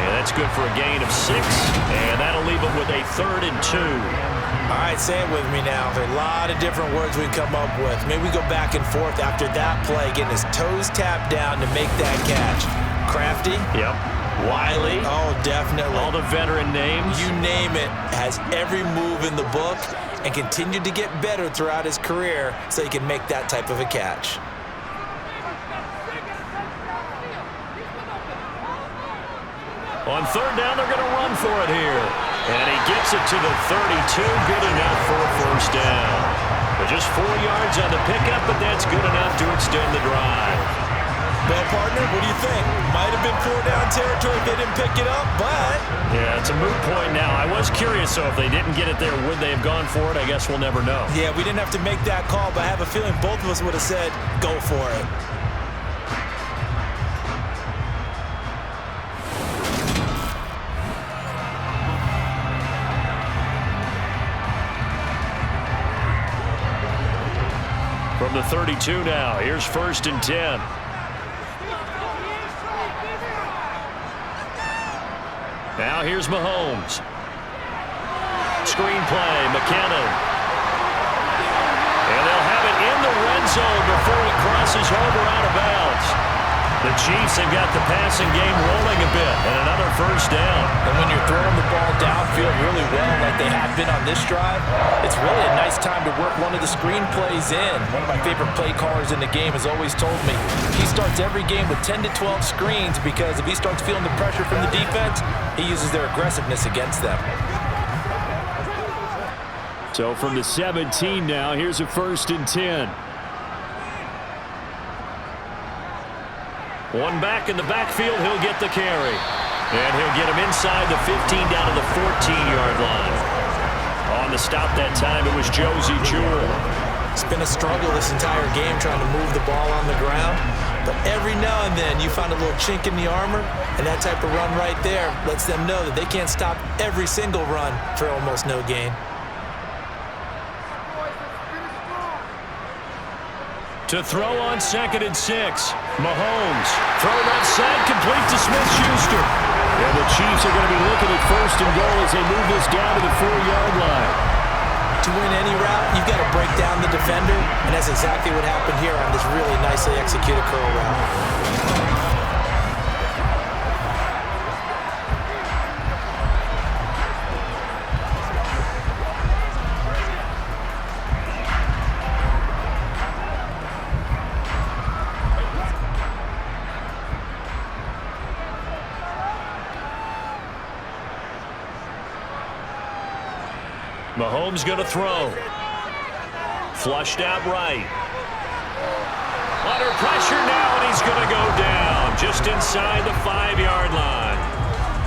And that's good for a gain of 6, and that'll leave it with a 3rd and 2. All right, say it with me now. There are a lot of different words we come up with. Maybe we go back and forth after that play, getting his toes tapped down to make that catch. Crafty. Yep. Wiley. Oh, definitely. All the veteran names. You name it. Has every move in the book and continued to get better throughout his career so he can make that type of a catch. On 3rd down, they're going to run for it here. And he gets it to the 32. Good enough for a 1st down. But just 4 yards on the pickup, but that's good enough to extend the drive. Well, partner, what do you think? Might have been 4-down territory if they didn't pick it up, but... Yeah, it's a moot point now. I was curious, so if they didn't get it there, would they have gone for it? I guess we'll never know. Yeah, we didn't have to make that call, but I have a feeling both of us would have said, go for it. From the 32 now, here's 1st and 10. Now here's Mahomes. Screen play, McKinnon. And they'll have it in the red zone before he crosses over out of bounds. The Chiefs have got the passing game rolling a bit, and another 1st down. And when you're throwing the ball downfield really well like they have been on this drive, it's really a nice time to work one of the screen plays in. One of my favorite play callers in the game has always told me he starts every game with 10 to 12 screens, because if he starts feeling the pressure from the defense, he uses their aggressiveness against them. So from the 17 now, here's a 1st and 10. One back in the backfield, he'll get the carry. And he'll get him inside the 15 down to the 14-yard line. On the stop that time, it was Josie Jewell. It's been a struggle this entire game trying to move the ball on the ground. But every now and then, you find a little chink in the armor, and that type of run right there lets them know that they can't stop every single run for almost no gain. To throw on 2nd and 6. Mahomes thrown outside, complete to Smith-Schuster. And the Chiefs are going to be looking at 1st and goal as they move this down to the 4-yard line. To win any route, you've got to break down the defender, and that's exactly what happened here on this really nicely executed curl route. Mahomes going to throw. Flushed out right. Under pressure now, and he's going to go down just inside the 5-yard line.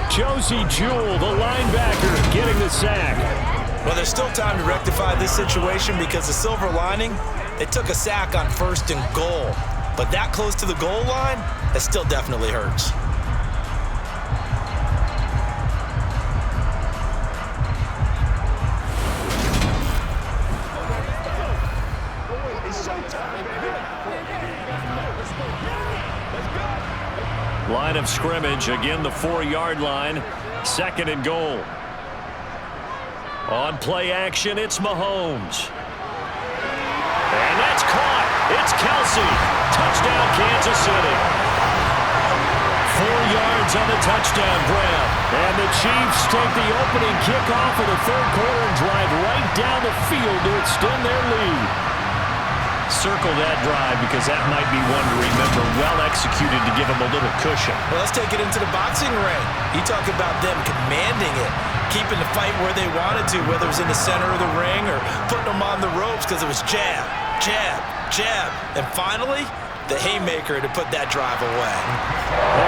Josie Jewell, the linebacker, getting the sack. Well, there's still time to rectify this situation because the silver lining, they took a sack on 1st and goal. But that close to the goal line, that still definitely hurts. Line of scrimmage, again the 4-yard line, 2nd and goal. On play action, it's Mahomes. And that's caught. It's Kelsey. Touchdown, Kansas City. 4 yards on the touchdown grab. And the Chiefs take the opening kickoff of the 3rd quarter and drive right down the field to extend their lead. Circle that drive because that might be one to remember. Well executed to give them a little cushion. Well, let's take it into the boxing ring. You talk about them commanding it, keeping the fight where they wanted to, whether it was in the center of the ring or putting them on the ropes because it was jab, jab, jab. And finally, the haymaker to put that drive away.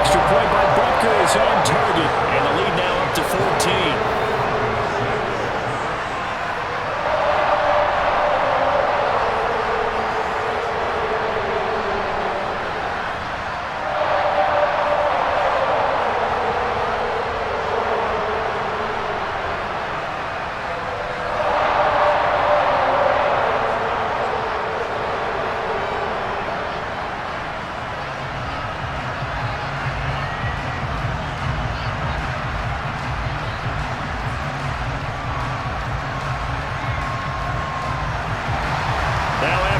Extra point by Butker is on target. And the lead now up to 14.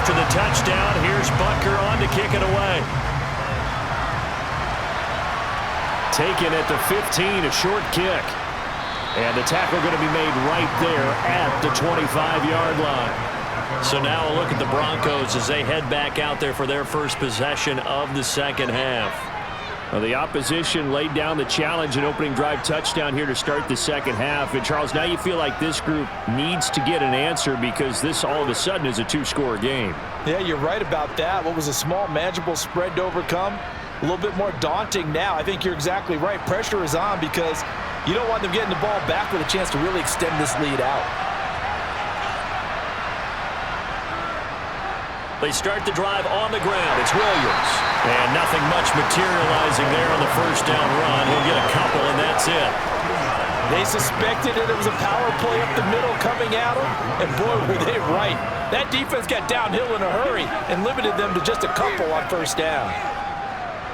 After the touchdown, here's Butker on to kick it away. Taken at the 15, a short kick. And the tackle going to be made right there at the 25-yard line. So now a look at the Broncos as they head back out there for their first possession of the 2nd half. Well, the opposition laid down the challenge and opening drive touchdown here to start the 2nd half. And, Charles, now you feel like this group needs to get an answer because this all of a sudden is a 2-score game. Yeah, you're right about that. What was a small, manageable spread to overcome, a little bit more daunting now. I think you're exactly right. Pressure is on because you don't want them getting the ball back with a chance to really extend this lead out. They start the drive on the ground. It's Williams. And nothing much materializing there on the 1st down run. He'll get a couple, and that's it. They suspected it was a power play up the middle coming at them, and boy, were they right. That defense got downhill in a hurry and limited them to just a couple on 1st down.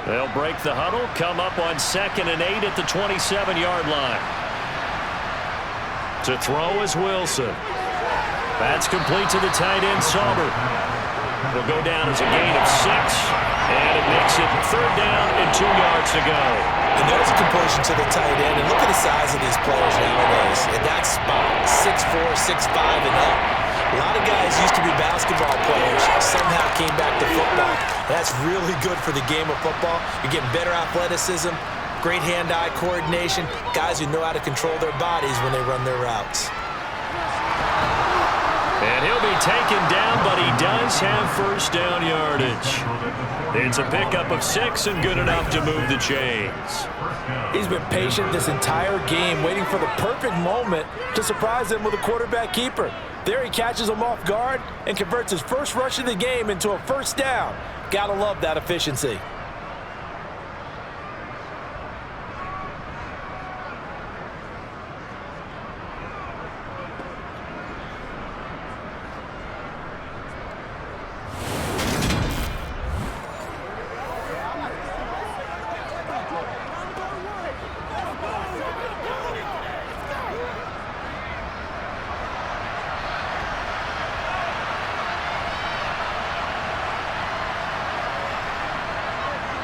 They'll break the huddle, come up on 2nd and 8 at the 27-yard line. To throw is Wilson. That's complete to the tight end, Sauber. Will go down as a gain of 6, and it makes it 3rd down and 2 yards to go. And there's a completion to the tight end, and look at the size of these players nowadays. In that spot, 6'4", 6'5", and up. A lot of guys used to be basketball players, somehow came back to football. That's really good for the game of football. You're getting better athleticism, great hand-eye coordination, guys who know how to control their bodies when they run their routes. And he'll be taken down, but he does have 1st down yardage. It's a pickup of 6 and good enough to move the chains. He's been patient this entire game, waiting for the perfect moment to surprise them with a quarterback keeper. There he catches him off guard and converts his first rush of the game into a 1st down. Gotta love that efficiency.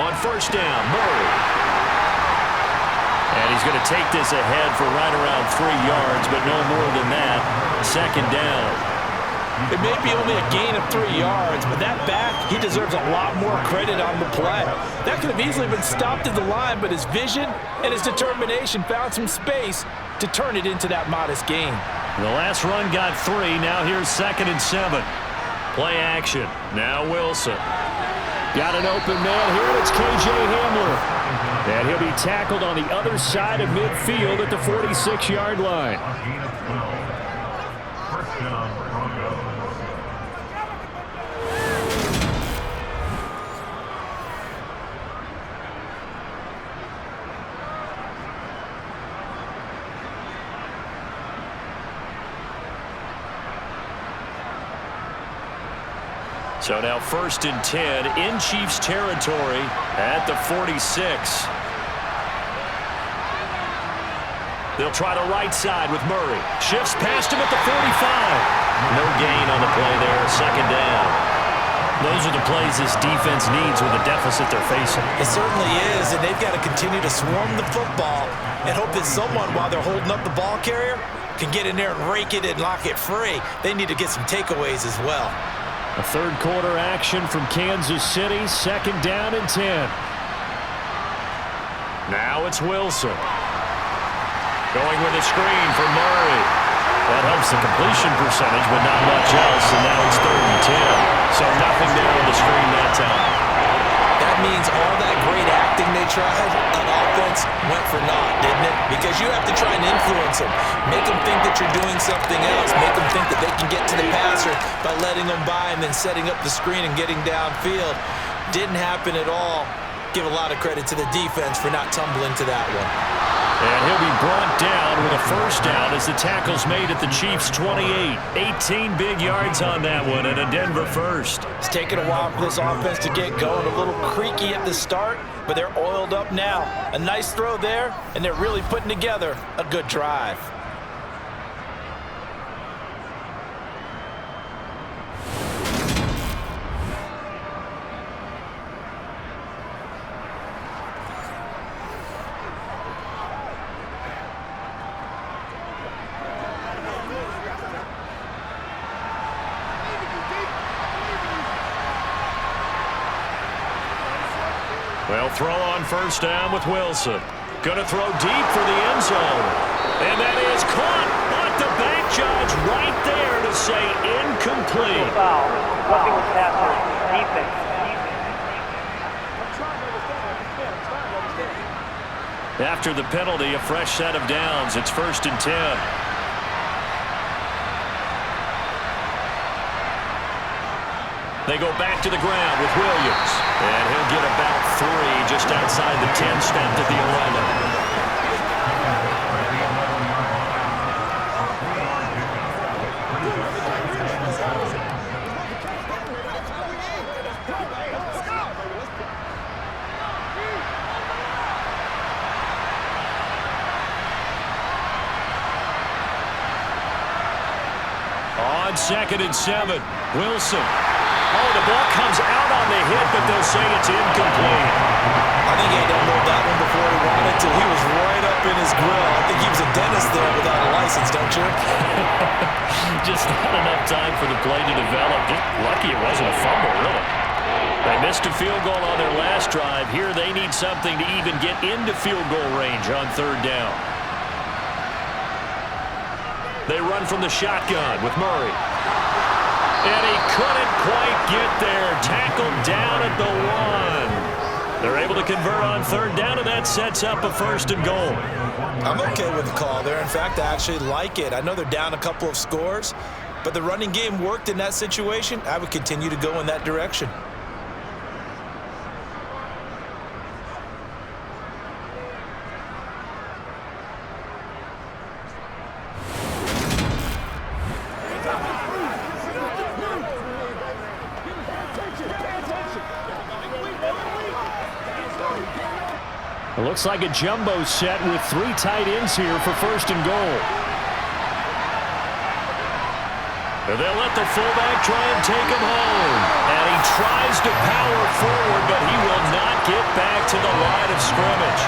On 1st down, Murray. And he's going to take this ahead for right around 3 yards, but no more than that. 2nd down. It may be only a gain of 3 yards, but that back, he deserves a lot more credit on the play. That could have easily been stopped at the line, but his vision and his determination found some space to turn it into that modest gain. The last run got 3. Now here's 2nd and 7. Play action. Now Wilson. Got an open man here. It's K.J. Hamler. And he'll be tackled on the other side of midfield at the 46-yard line. Gain of 12. First down, Broncos. So now 1st and 10 in Chiefs territory at the 46. They'll try to right side with Murray. Shifts past him at the 45. No gain on the play there. 2nd down. Those are the plays this defense needs with the deficit they're facing. It certainly is, and they've got to continue to swarm the football and hope that someone, while they're holding up the ball carrier, can get in there and rake it and lock it free. They need to get some takeaways as well. A third quarter action from Kansas City. 2nd down and 10. Now it's Wilson. Going with a screen for Murray. That helps the completion percentage, but not much else. And now it's 3rd and 10. So nothing there on the screen that time. That means all that great acting they tried on offense went for naught, didn't it? Because you have to try and influence them. Make them think that you're doing something else. Make them think that they can get to the passer by letting them by and then setting up the screen and getting downfield. Didn't happen at all. Give a lot of credit to the defense for not tumbling to that one. And he'll be brought down with a 1st down as the tackle's made at the Chiefs' 28. 18 big yards on that one and a Denver 1st. It's taken a while for this offense to get going. A little creaky at the start, but they're oiled up now. A nice throw there, and they're really putting together a good drive. They'll throw on 1st down with Wilson. Going to throw deep for the end zone. And that is caught. But the back judge right there to say incomplete. Foul. Roughing the passer. Defense. After the penalty, a fresh set of downs. It's 1st and 10. They go back to the ground with Williams. And he'll get about 3 just outside the 10, stopped at the 11. On 2nd and 7, Wilson. Oh, the ball comes out on the hit, but they'll say it's incomplete. I think he had elbowed that one before he wanted to. He was right up in his grill. I think he was a dentist there without a license, don't you? Just not enough time for the play to develop. Just lucky it wasn't a fumble, really. They missed a field goal on their last drive. Here they need something to even get into field goal range on 3rd down. They run from the shotgun with Murray. And he couldn't quite get there. Tackled down at the 1. They're able to convert on 3rd down, and that sets up a 1st and goal. I'm okay with the call there. In fact, I actually like it. I know they're down a couple of scores, but the running game worked in that situation. I would continue to go in that direction. It looks like a jumbo set with 3 tight ends here for 1st and goal. They'll let the fullback try and take him home. And he tries to power forward, but he will not get back to the line of scrimmage.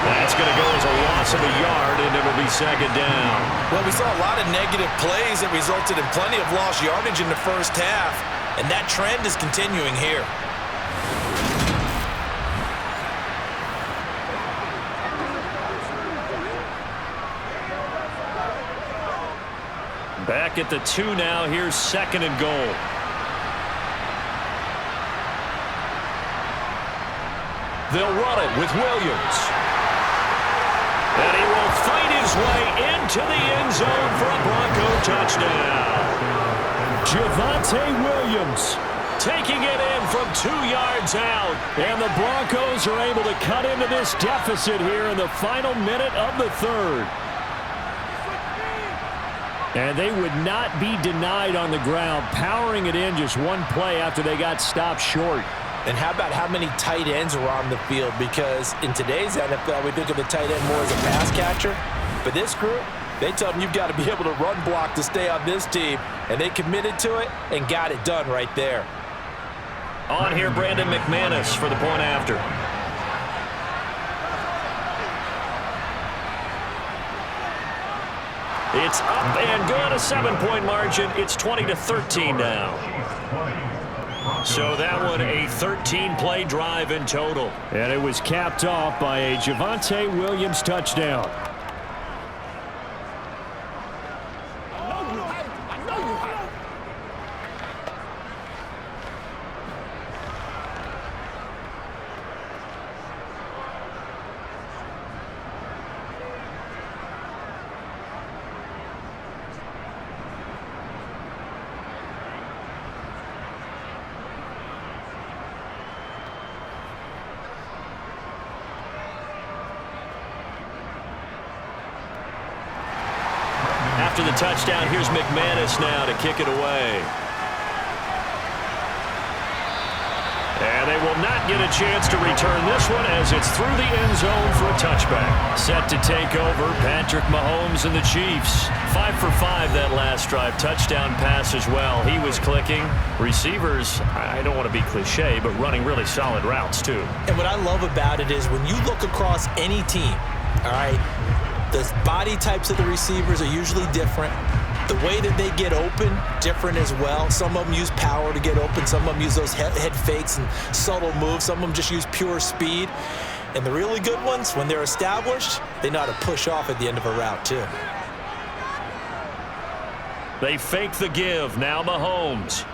That's going to go as a loss of a yard, and it'll be 2nd down. Well, we saw a lot of negative plays that resulted in plenty of lost yardage in the first half, and that trend is continuing here. Back at the 2 now. Here's 2nd and goal. They'll run it with Williams. And he will fight his way into the end zone for a Bronco touchdown. Javonte Williams taking it in from 2 yards out. And the Broncos are able to cut into this deficit here in the final minute of the 3rd. And they would not be denied on the ground, powering it in just one play after they got stopped short. And how about how many tight ends are on the field? Because in today's NFL, we think of the tight end more as a pass catcher. But this group, they tell them you've got to be able to run block to stay on this team. And they committed to it and got it done right there. On here, Brandon McManus for the point after. It's up and good, a 7-point margin. It's 20-13 now. So that one a 13-play drive in total. And it was capped off by a Javonte Williams touchdown. After the touchdown, here's McManus now to kick it away. And they will not get a chance to return this one as it's through the end zone for a touchback. Set to take over, Patrick Mahomes and the Chiefs. 5 for 5 that last drive. Touchdown pass as well. He was clicking. Receivers, I don't want to be cliche, but running really solid routes too. And what I love about it is when you look across any team, all right, the body types of the receivers are usually different. The way that they get open, different as well. Some of them use power to get open. Some of them use those head fakes and subtle moves. Some of them just use pure speed. And the really good ones, when they're established, they know how to push off at the end of a route too. They fake the give. Now Mahomes.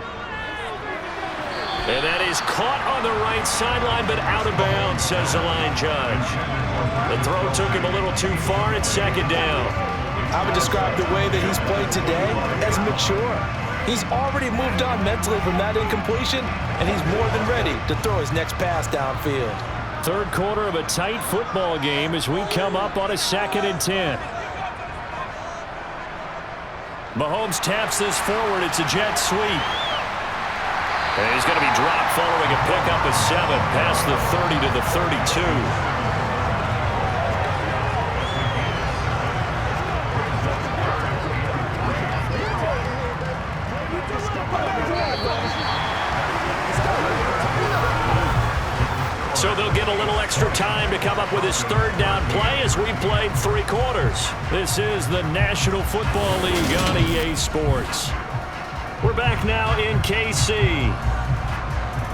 And that is caught on the right sideline, but out of bounds, says the line judge. The throw took him a little too far. It's 2nd down. I would describe the way that he's played today as mature. He's already moved on mentally from that incompletion, and he's more than ready to throw his next pass downfield. 3rd quarter of a tight football game as we come up on a 2nd and 10. Mahomes taps this forward. It's a jet sweep. And he's going to be dropped following a pickup of 7 past the 30 to the 32. So they'll get a little extra time to come up with his 3rd down play as we played 3 quarters. This is the National Football League on EA Sports. We're back now in KC.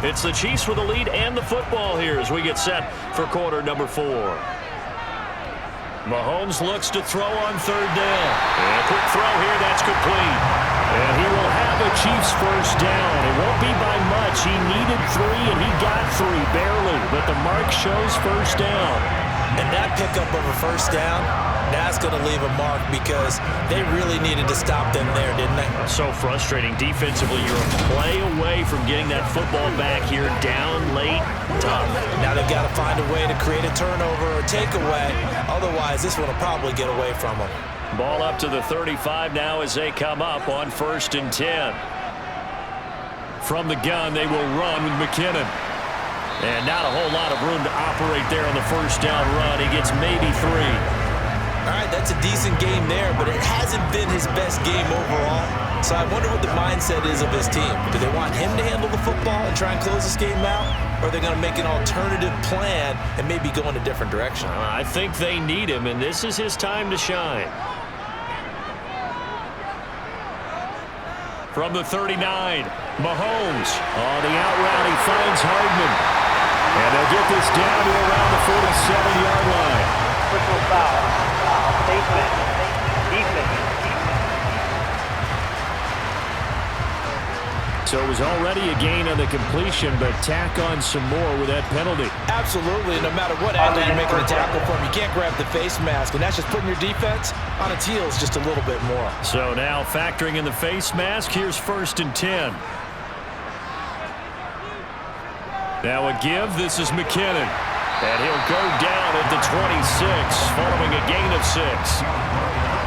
It's the Chiefs with the lead and the football here as we get set for quarter number 4. Mahomes looks to throw on 3rd down. And a quick throw here, that's complete. And he will have a Chiefs 1st down. It won't be by much. He needed 3, and he got 3, barely. But the mark shows 1st down. And that pickup of a 1st down, that's going to leave a mark because they really needed to stop them there, didn't they? So frustrating. Defensively, you're a play away from getting that football back here down late. Tough. Now they've got to find a way to create a turnover or takeaway. Otherwise, this one will probably get away from them. Ball up to the 35 now as they come up on 1st and 10. From the gun, they will run with McKinnon. And not a whole lot of room to operate there on the 1st down run. He gets maybe 3. All right, that's a decent game there, but it hasn't been his best game overall. So I wonder what the mindset is of his team. Do they want him to handle the football and try and close this game out? Or are they going to make an alternative plan and maybe go in a different direction? I think they need him, and this is his time to shine. From the 39, Mahomes. On the out route, he finds Hardman. And they'll get this down to around the 47-yard line. Personal foul. Defense. So it was already a gain on the completion, but tack on some more with that penalty. Absolutely. No matter what angle you're making a tackle from, you can't grab the face mask, and that's just putting your defense on its heels just a little bit more. So now factoring in the face mask, here's 1st and 10. Now a give. This is McKinnon. And he'll go down at the 26 following a gain of 6.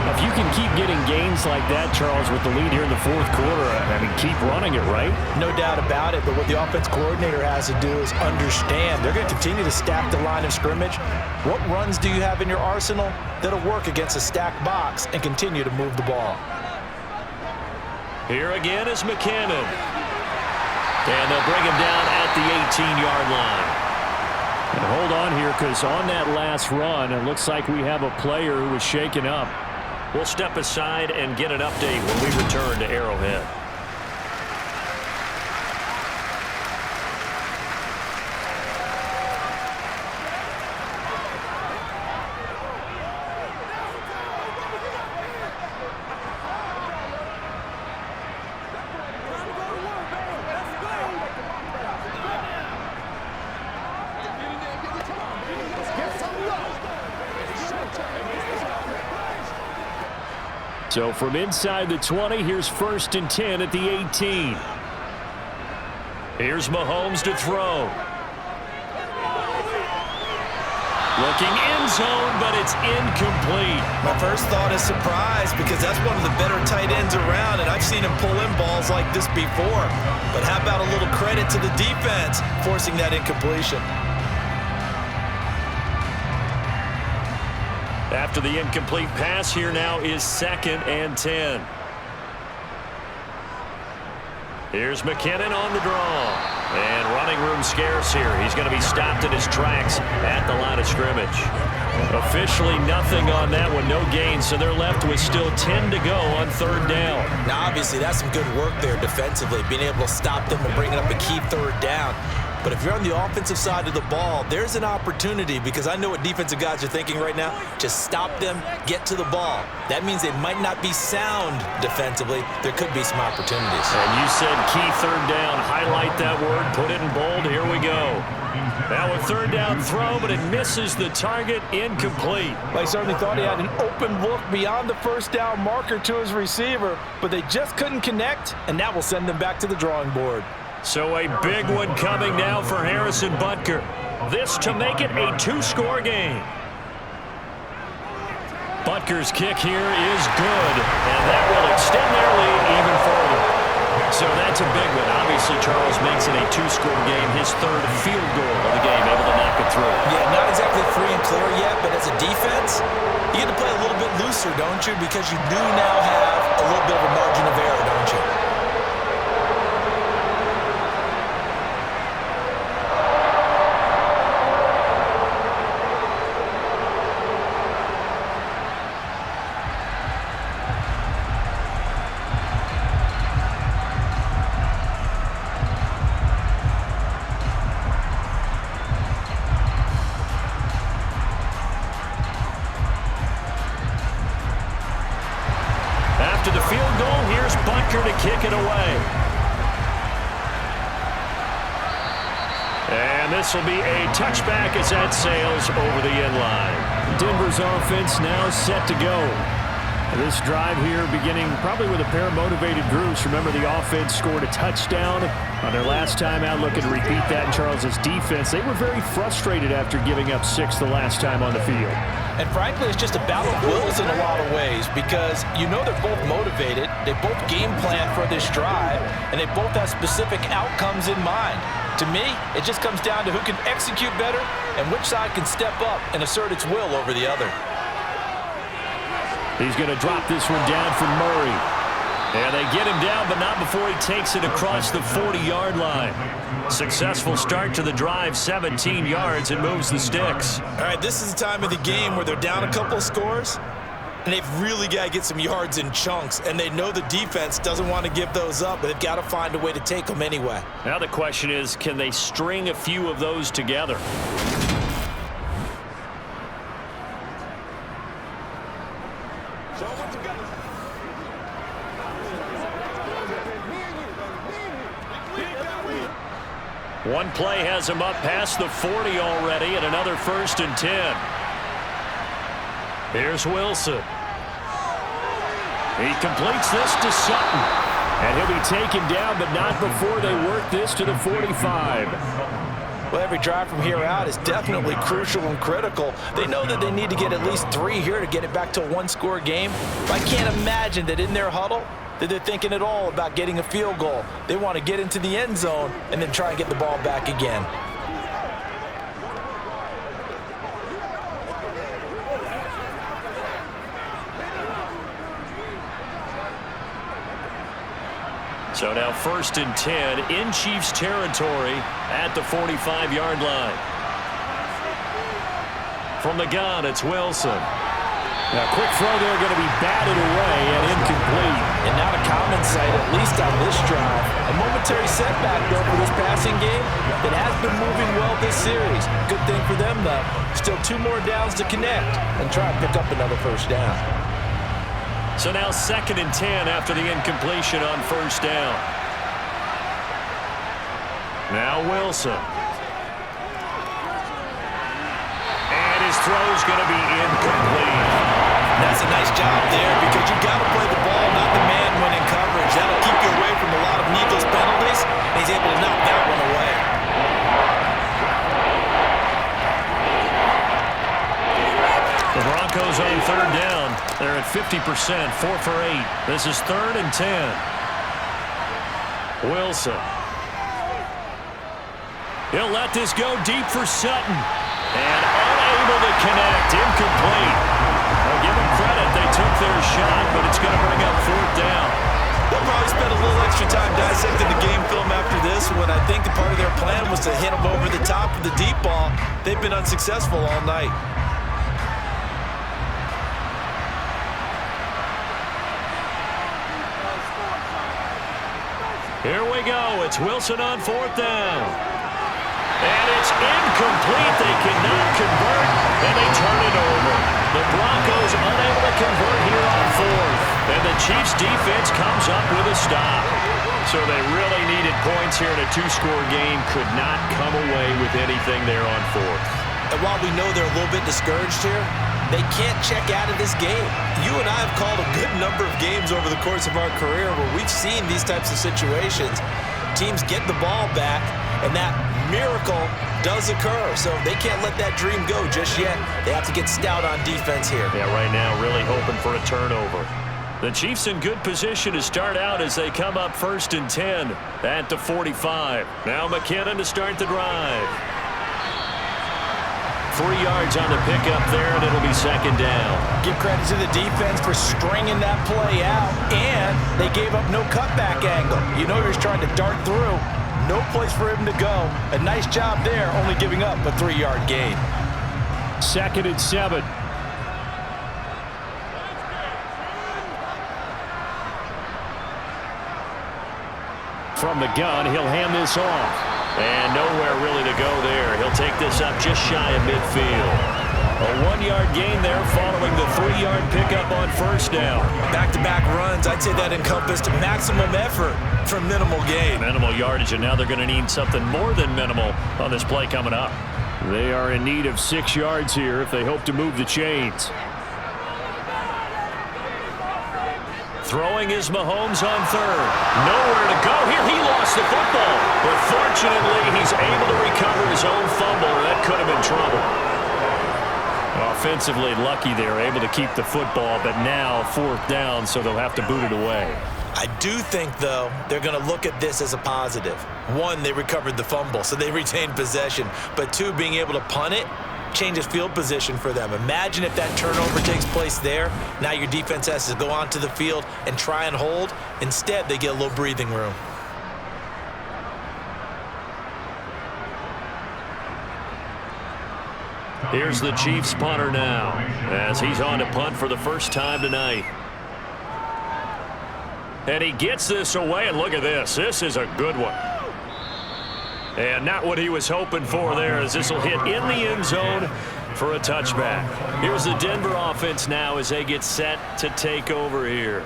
If you can keep getting gains like that, Charles, with the lead here in the 4th quarter, I mean, keep running it, right? No doubt about it, but what the offense coordinator has to do is understand they're going to continue to stack the line of scrimmage. What runs do you have in your arsenal that'll work against a stacked box and continue to move the ball? Here again is McKinnon. And they'll bring him down at the 18-yard line. And hold on here, because on that last run, it looks like we have a player who was shaken up. We'll step aside and get an update when we return to Arrowhead. So from inside the 20, here's 1st and 10 at the 18. Here's Mahomes to throw. Looking end zone, but it's incomplete. My first thought is surprise, because that's one of the better tight ends around, and I've seen him pull in balls like this before. But how about a little credit to the defense forcing that incompletion? After the incomplete pass, here now is 2nd and 10. Here's McKinnon on the draw. And running room scarce here. He's going to be stopped in his tracks at the line of scrimmage. Officially nothing on that one, no gain, so they're left with still 10 to go on 3rd down. Now, obviously, that's some good work there defensively, being able to stop them and bringing up a key 3rd down. But if you're on the offensive side of the ball, there's an opportunity, because I know what defensive guys are thinking right now. Just stop them, get to the ball. That means they might not be sound defensively. There could be some opportunities. And you said key 3rd down. Highlight that word. Put it in bold. Here we go. Now a 3rd down throw, but it misses the target. Incomplete. I certainly thought he had an open look beyond the 1st down marker to his receiver, but they just couldn't connect, and that will send them back to the drawing board. So a big one coming now for Harrison Butker. This to make it a 2-score game. Butker's kick here is good, and that will extend their lead even further. So that's a big one. Obviously, Charles makes it a 2-score game, his 3rd field goal of the game, able to knock it through. Yeah, not exactly free and clear yet, but as a defense, you get to play a little bit looser, don't you? Because you do now have a little bit of a margin of error, don't you? After the field goal, here's Butker to kick it away. And this will be a touchback as that sails over the end line. Denver's offense now set to go. This drive here beginning probably with a pair of motivated groups. Remember, the offense scored a touchdown on their last time out. Looking to repeat that in Charles's defense. They were very frustrated after giving up 6 the last time on the field. And frankly, it's just a battle of wills in a lot of ways, because you know they're both motivated, they both game plan for this drive, and they both have specific outcomes in mind. To me, it just comes down to who can execute better and which side can step up and assert its will over the other. He's going to drop this one down for Murray. And they get him down, but not before he takes it across the 40-yard line. Successful start to the drive, 17 yards, and moves the sticks. All right, this is the time of the game where they're down a couple of scores, and they've really got to get some yards in chunks, and they know the defense doesn't want to give those up, but they've got to find a way to take them anyway. Now the question is, can they string a few of those together? One play has him up past the 40 already, and another 1st and 10. Here's Wilson. He completes this to Sutton. And he'll be taken down, but not before they work this to the 45. Well, every drive from here out is definitely crucial and critical. They know that they need to get at least 3 here to get it back to a one-score game. I can't imagine that in their huddle that they're thinking at all about getting a field goal. They want to get into the end zone and then try and get the ball back again. So now 1st and 10 in Chiefs territory at the 45-yard line. From the gun, it's Wilson. Now, quick throw there, going to be batted away and incomplete. And not a common sight, at least on this drive. A momentary setback, though, for this passing game that has been moving well this series. Good thing for them, though. Still 2 more downs to connect and try and pick up another 1st down. So now 2nd and 10 after the incompletion on 1st down. Now Wilson. And his throw's going to be incomplete. That's a nice job there because you've got to play the ball, not the man when in coverage. That'll keep you away from a lot of needless penalties, and he's able to knock that one away. The Broncos on 3rd down. They're at 50%, 4 for 8. This is 3rd and 10. Wilson. He'll let this go deep for Sutton. And unable to connect, incomplete. Well, give them credit, they took their shot, but it's going to bring up 4th down. They'll probably spend a little extra time dissecting the game film after this when I think the part of their plan was to hit them over the top of the deep ball. They've been unsuccessful all night. Here we go. It's Wilson on 4th down. And it's incomplete. They cannot convert, and they turn it over. The Broncos unable to convert here on 4th. And the Chiefs' defense comes up with a stop. So they really needed points here in a 2-score game. Could not come away with anything there on 4th. And while we know they're a little bit discouraged here, they can't check out of this game. You and I have called a good number of games over the course of our career where we've seen these types of situations. Teams get the ball back, and that miracle does occur. So they can't let that dream go just yet. They have to get stout on defense here. Yeah, right now really hoping for a turnover. The Chiefs in good position to start out as they come up 1st and 10 at the 45. Now McKinnon to start the drive. 3 yards on the pickup there, and it'll be 2nd down. Give credit to the defense for stringing that play out, and they gave up no cutback angle. You know, he was trying to dart through. No place for him to go. A nice job there, only giving up a 3-yard gain. 2nd and 7. From the gun, he'll hand this off. And nowhere really to go there. He'll take this up just shy of midfield. A 1-yard gain there following the 3-yard pickup on 1st down. Back-to-back runs, I'd say that encompassed maximum effort for minimal gain. Minimal yardage, and now they're going to need something more than minimal on this play coming up. They are in need of 6 yards here if they hope to move the chains. Throwing is Mahomes on 3rd. Nowhere to go here. He lost the football. But fortunately, he's able to recover his own fumble, or that could have been trouble. Offensively lucky they're able to keep the football, but now 4th down, so they'll have to boot it away. I do think, though, they're going to look at this as a positive. 1, they recovered the fumble, so they retained possession. But 2, being able to punt it changes field position for them. Imagine if that turnover takes place there. Now your defense has to go onto the field and try and hold. Instead, they get a little breathing room. Here's the Chiefs punter now as he's on to punt for the first time tonight. And he gets this away, and look at this. This is a good one. And not what he was hoping for there, as this will hit in the end zone for a touchback. Here's the Denver offense now as they get set to take over here.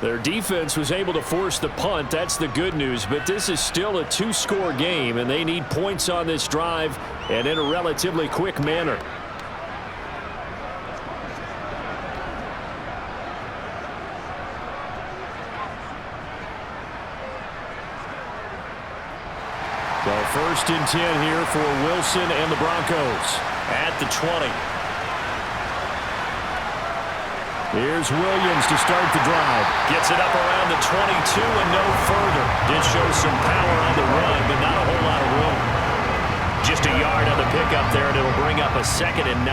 Their defense was able to force the punt. That's the good news. But this is still a two-score game, and they need points on this drive and in a relatively quick manner. So 1st and 10 here for Wilson and the Broncos at the 20. Here's Williams to start the drive. Gets it up around the 22 and no further. Did show some power on the run, but not a whole lot of room. Just a yard on the pickup there, and it'll bring up a 2nd and 9.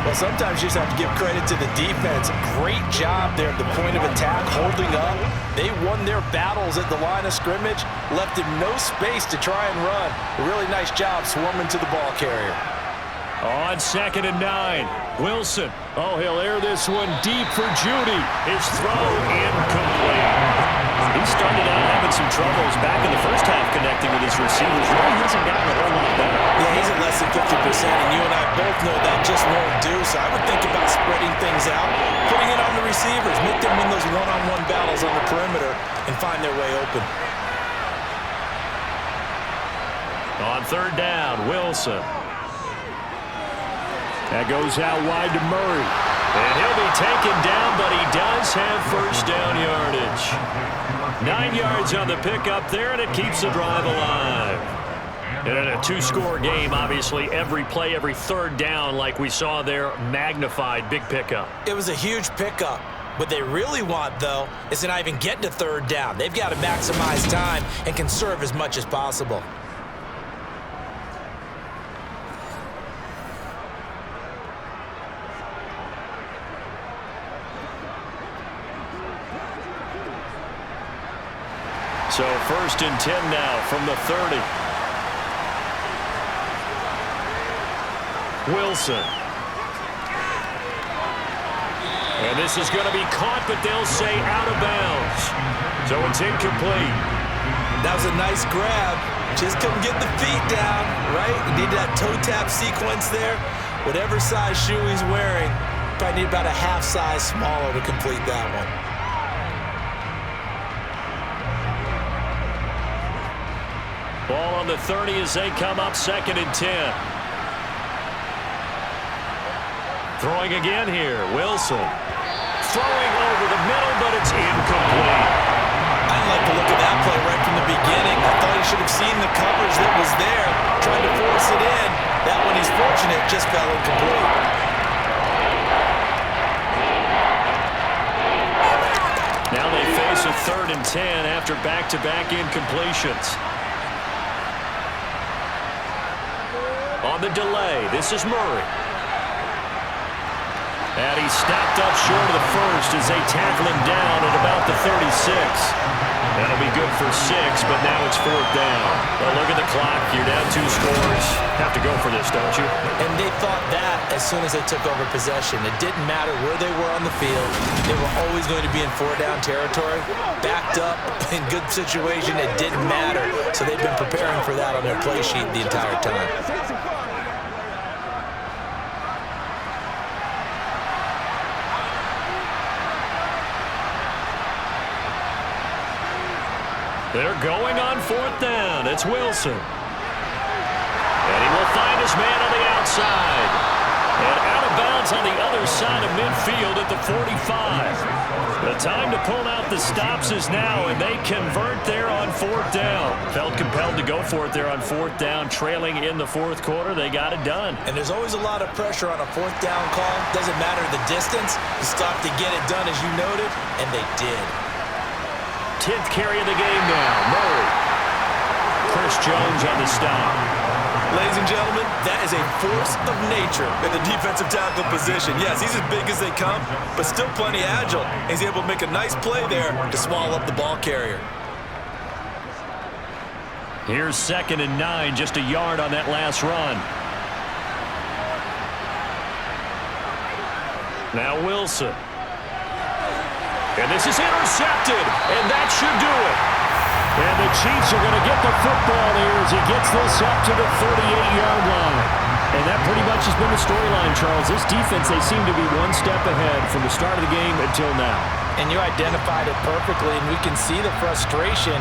Well, sometimes you just have to give credit to the defense. Great job there at the point of attack, holding up. They won their battles at the line of scrimmage, left him no space to try and run. A really nice job swarming to the ball carrier. On 2nd and 9, Wilson. Oh, he'll air this one deep for Judy. His throw incomplete. He started out having some troubles back in the first half connecting with his receivers. Really hasn't gotten a whole lot better. Yeah, he's at less than 50%, and you and I both know that just won't do. So I would think about spreading things out, putting it on the receivers, make them win those one-on-one battles on the perimeter, and find their way open. On 3rd down, Wilson. That goes out wide to Murray. And he'll be taken down, but he does have 1st down yardage. 9 yards on the pickup there, and it keeps the drive alive. And in a two-score game, obviously, every play, every 3rd down, like we saw there, magnified. Big pickup. It was a huge pickup. What they really want, though, is to not even get to 3rd down. They've got to maximize time and conserve as much as possible. So 1st and 10 now from the 30. Wilson. And this is going to be caught, but they'll say out of bounds. So it's incomplete. That was a nice grab. Just couldn't get the feet down, right? You need that toe tap sequence there. Whatever size shoe he's wearing, probably need about a half size smaller to complete that one. Ball on the 30 as they come up 2nd and 10. Throwing again here, Wilson. Throwing over the middle, but it's incomplete. I like the look of that play right from the beginning. I thought he should have seen the coverage that was there, trying to force it in. That one, he's fortunate, just fell incomplete. Now they face a 3rd and 10 after back-to-back incompletions. On the delay, this is Murray. And he stopped up short of the 1st as they tackle him down at about the 36. That'll be good for 6, but now it's 4th down. Well, look at the clock. You're down 2 scores. Have to go for this, don't you? And they thought that as soon as they took over possession. It didn't matter where they were on the field. They were always going to be in 4-down territory. Backed up, in good situation, it didn't matter. So they've been preparing for that on their play sheet the entire time. They're going on 4th down. It's Wilson. And he will find his man on the outside. And out of bounds on the other side of midfield at the 45. The time to pull out the stops is now, and they convert there on 4th down. Felt compelled to go for it there on 4th down, trailing in the 4th quarter. They got it done. And there's always a lot of pressure on a 4th down call. Doesn't matter the distance. You stop to get it done, as you noted, and they did. 10th carry of the game now. Murray. Chris Jones on the stop. Ladies and gentlemen, that is a force of nature in the defensive tackle position. Yes, he's as big as they come, but still plenty agile. He's able to make a nice play there to swallow up the ball carrier. Here's 2nd and 9, just a yard on that last run. Now Wilson. And this is intercepted, and that should do it. And the Chiefs are going to get the football here as he gets this up to the 38-yard line. And that pretty much has been the storyline, Charles. This defense, they seem to be one step ahead from the start of the game until now. And you identified it perfectly, and we can see the frustration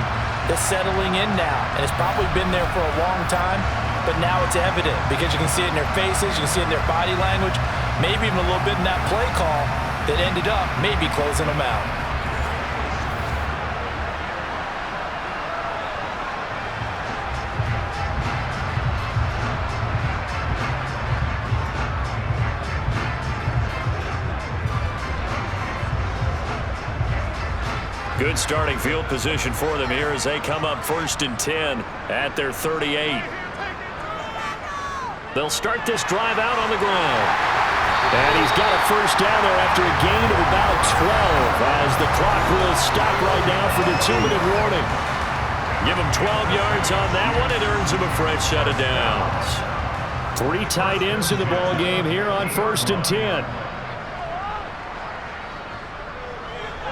that's settling in now. And it's probably been there for a long time, but now it's evident because you can see it in their faces, you can see it in their body language, maybe even a little bit in that play call that ended up maybe closing them out. Good starting field position for them here as they come up 1st and 10 at their 38. They'll start this drive out on the ground. And he's got a first down there after a gain of about 12 as the clock will stop right now for the 2-minute warning. Give him 12 yards on that one. It earns him a fresh set of downs. 3 tight ends in the ball game here on 1st and 10.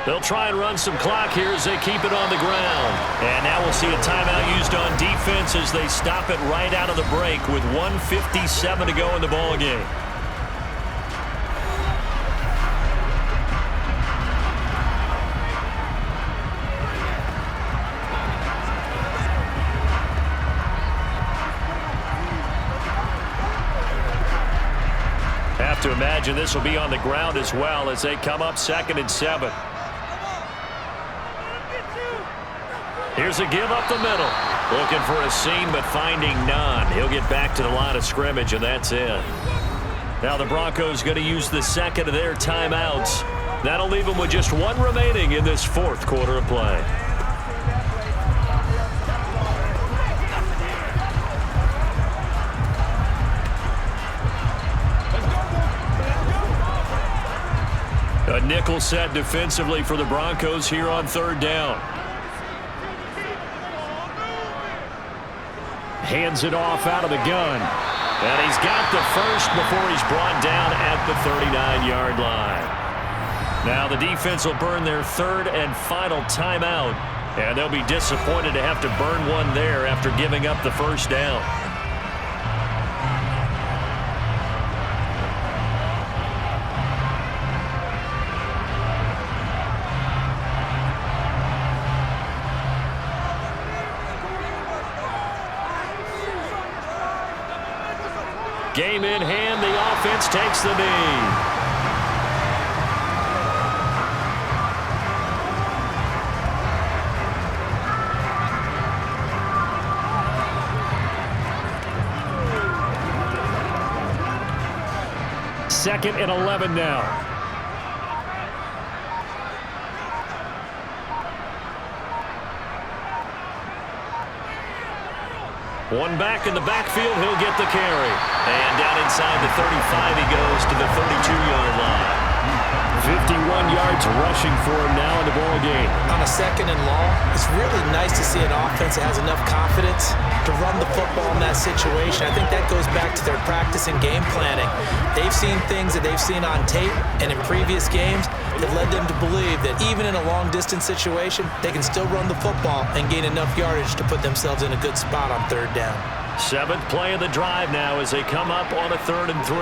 They'll try and run some clock here as they keep it on the ground. And now we'll see a timeout used on defense as they stop it right out of the break with 1:57 to go in the ball game. Have to imagine this will be on the ground as well as they come up 2nd and 7. Here's a give up the middle. Looking for a seam, but finding none. He'll get back to the line of scrimmage, and that's it. Now the Broncos going to use the second of their timeouts. That'll leave them with just 1 remaining in this 4th quarter of play. A nickel set defensively for the Broncos here on 3rd down. Hands it off out of the gun. And he's got the first before he's brought down at the 39-yard line. Now the defense will burn their 3rd and final timeout. And they'll be disappointed to have to burn one there after giving up the first down. Game in hand, the offense takes the knee. Second and 11 now. One back in the backfield, he'll get the carry. And down inside the 35, he goes to the 32-yard line. 51 yards rushing for him now in the ball game. On a 2nd and long, it's really nice to see an offense that has enough confidence to run the football in that situation. I think that goes back to their practice and game planning. They've seen things that they've seen on tape and in previous games that led them to believe that even in a long-distance situation, they can still run the football and gain enough yardage to put themselves in a good spot on 3rd down. 7th play of the drive now as they come up on a 3rd and 3.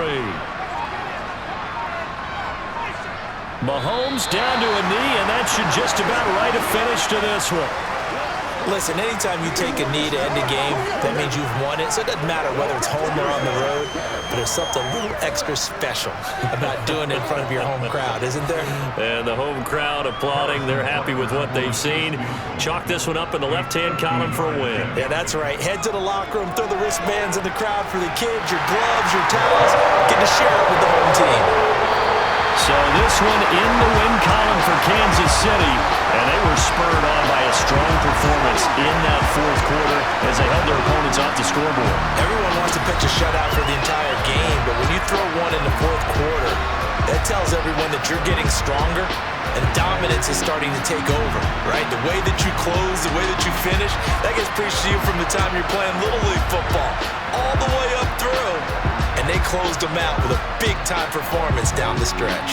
Mahomes down to a knee, and that should just about write a finish to this one. Listen, anytime you take a knee to end a game, that means you've won it. So it doesn't matter whether it's home or on the road, but there's something a little extra special about doing it in front of your home crowd, isn't there? And the home crowd applauding. They're happy with what they've seen. Chalk this one up in the left-hand column for a win. Yeah, that's right. Head to the locker room, throw the wristbands in the crowd for the kids, your gloves, your towels. Get to share it with the home team. So this one in the win column for Kansas City, and they were spurred on by a strong performance in that 4th quarter as they held their opponents off the scoreboard. Everyone wants to pitch a shutout for the entire game, but when you throw one in the 4th quarter, that tells everyone that you're getting stronger and dominance is starting to take over, right? The way that you close, the way that you finish, that gets preached to you from the time you're playing Little League football all the way up through. And they closed them out with a big-time performance down the stretch.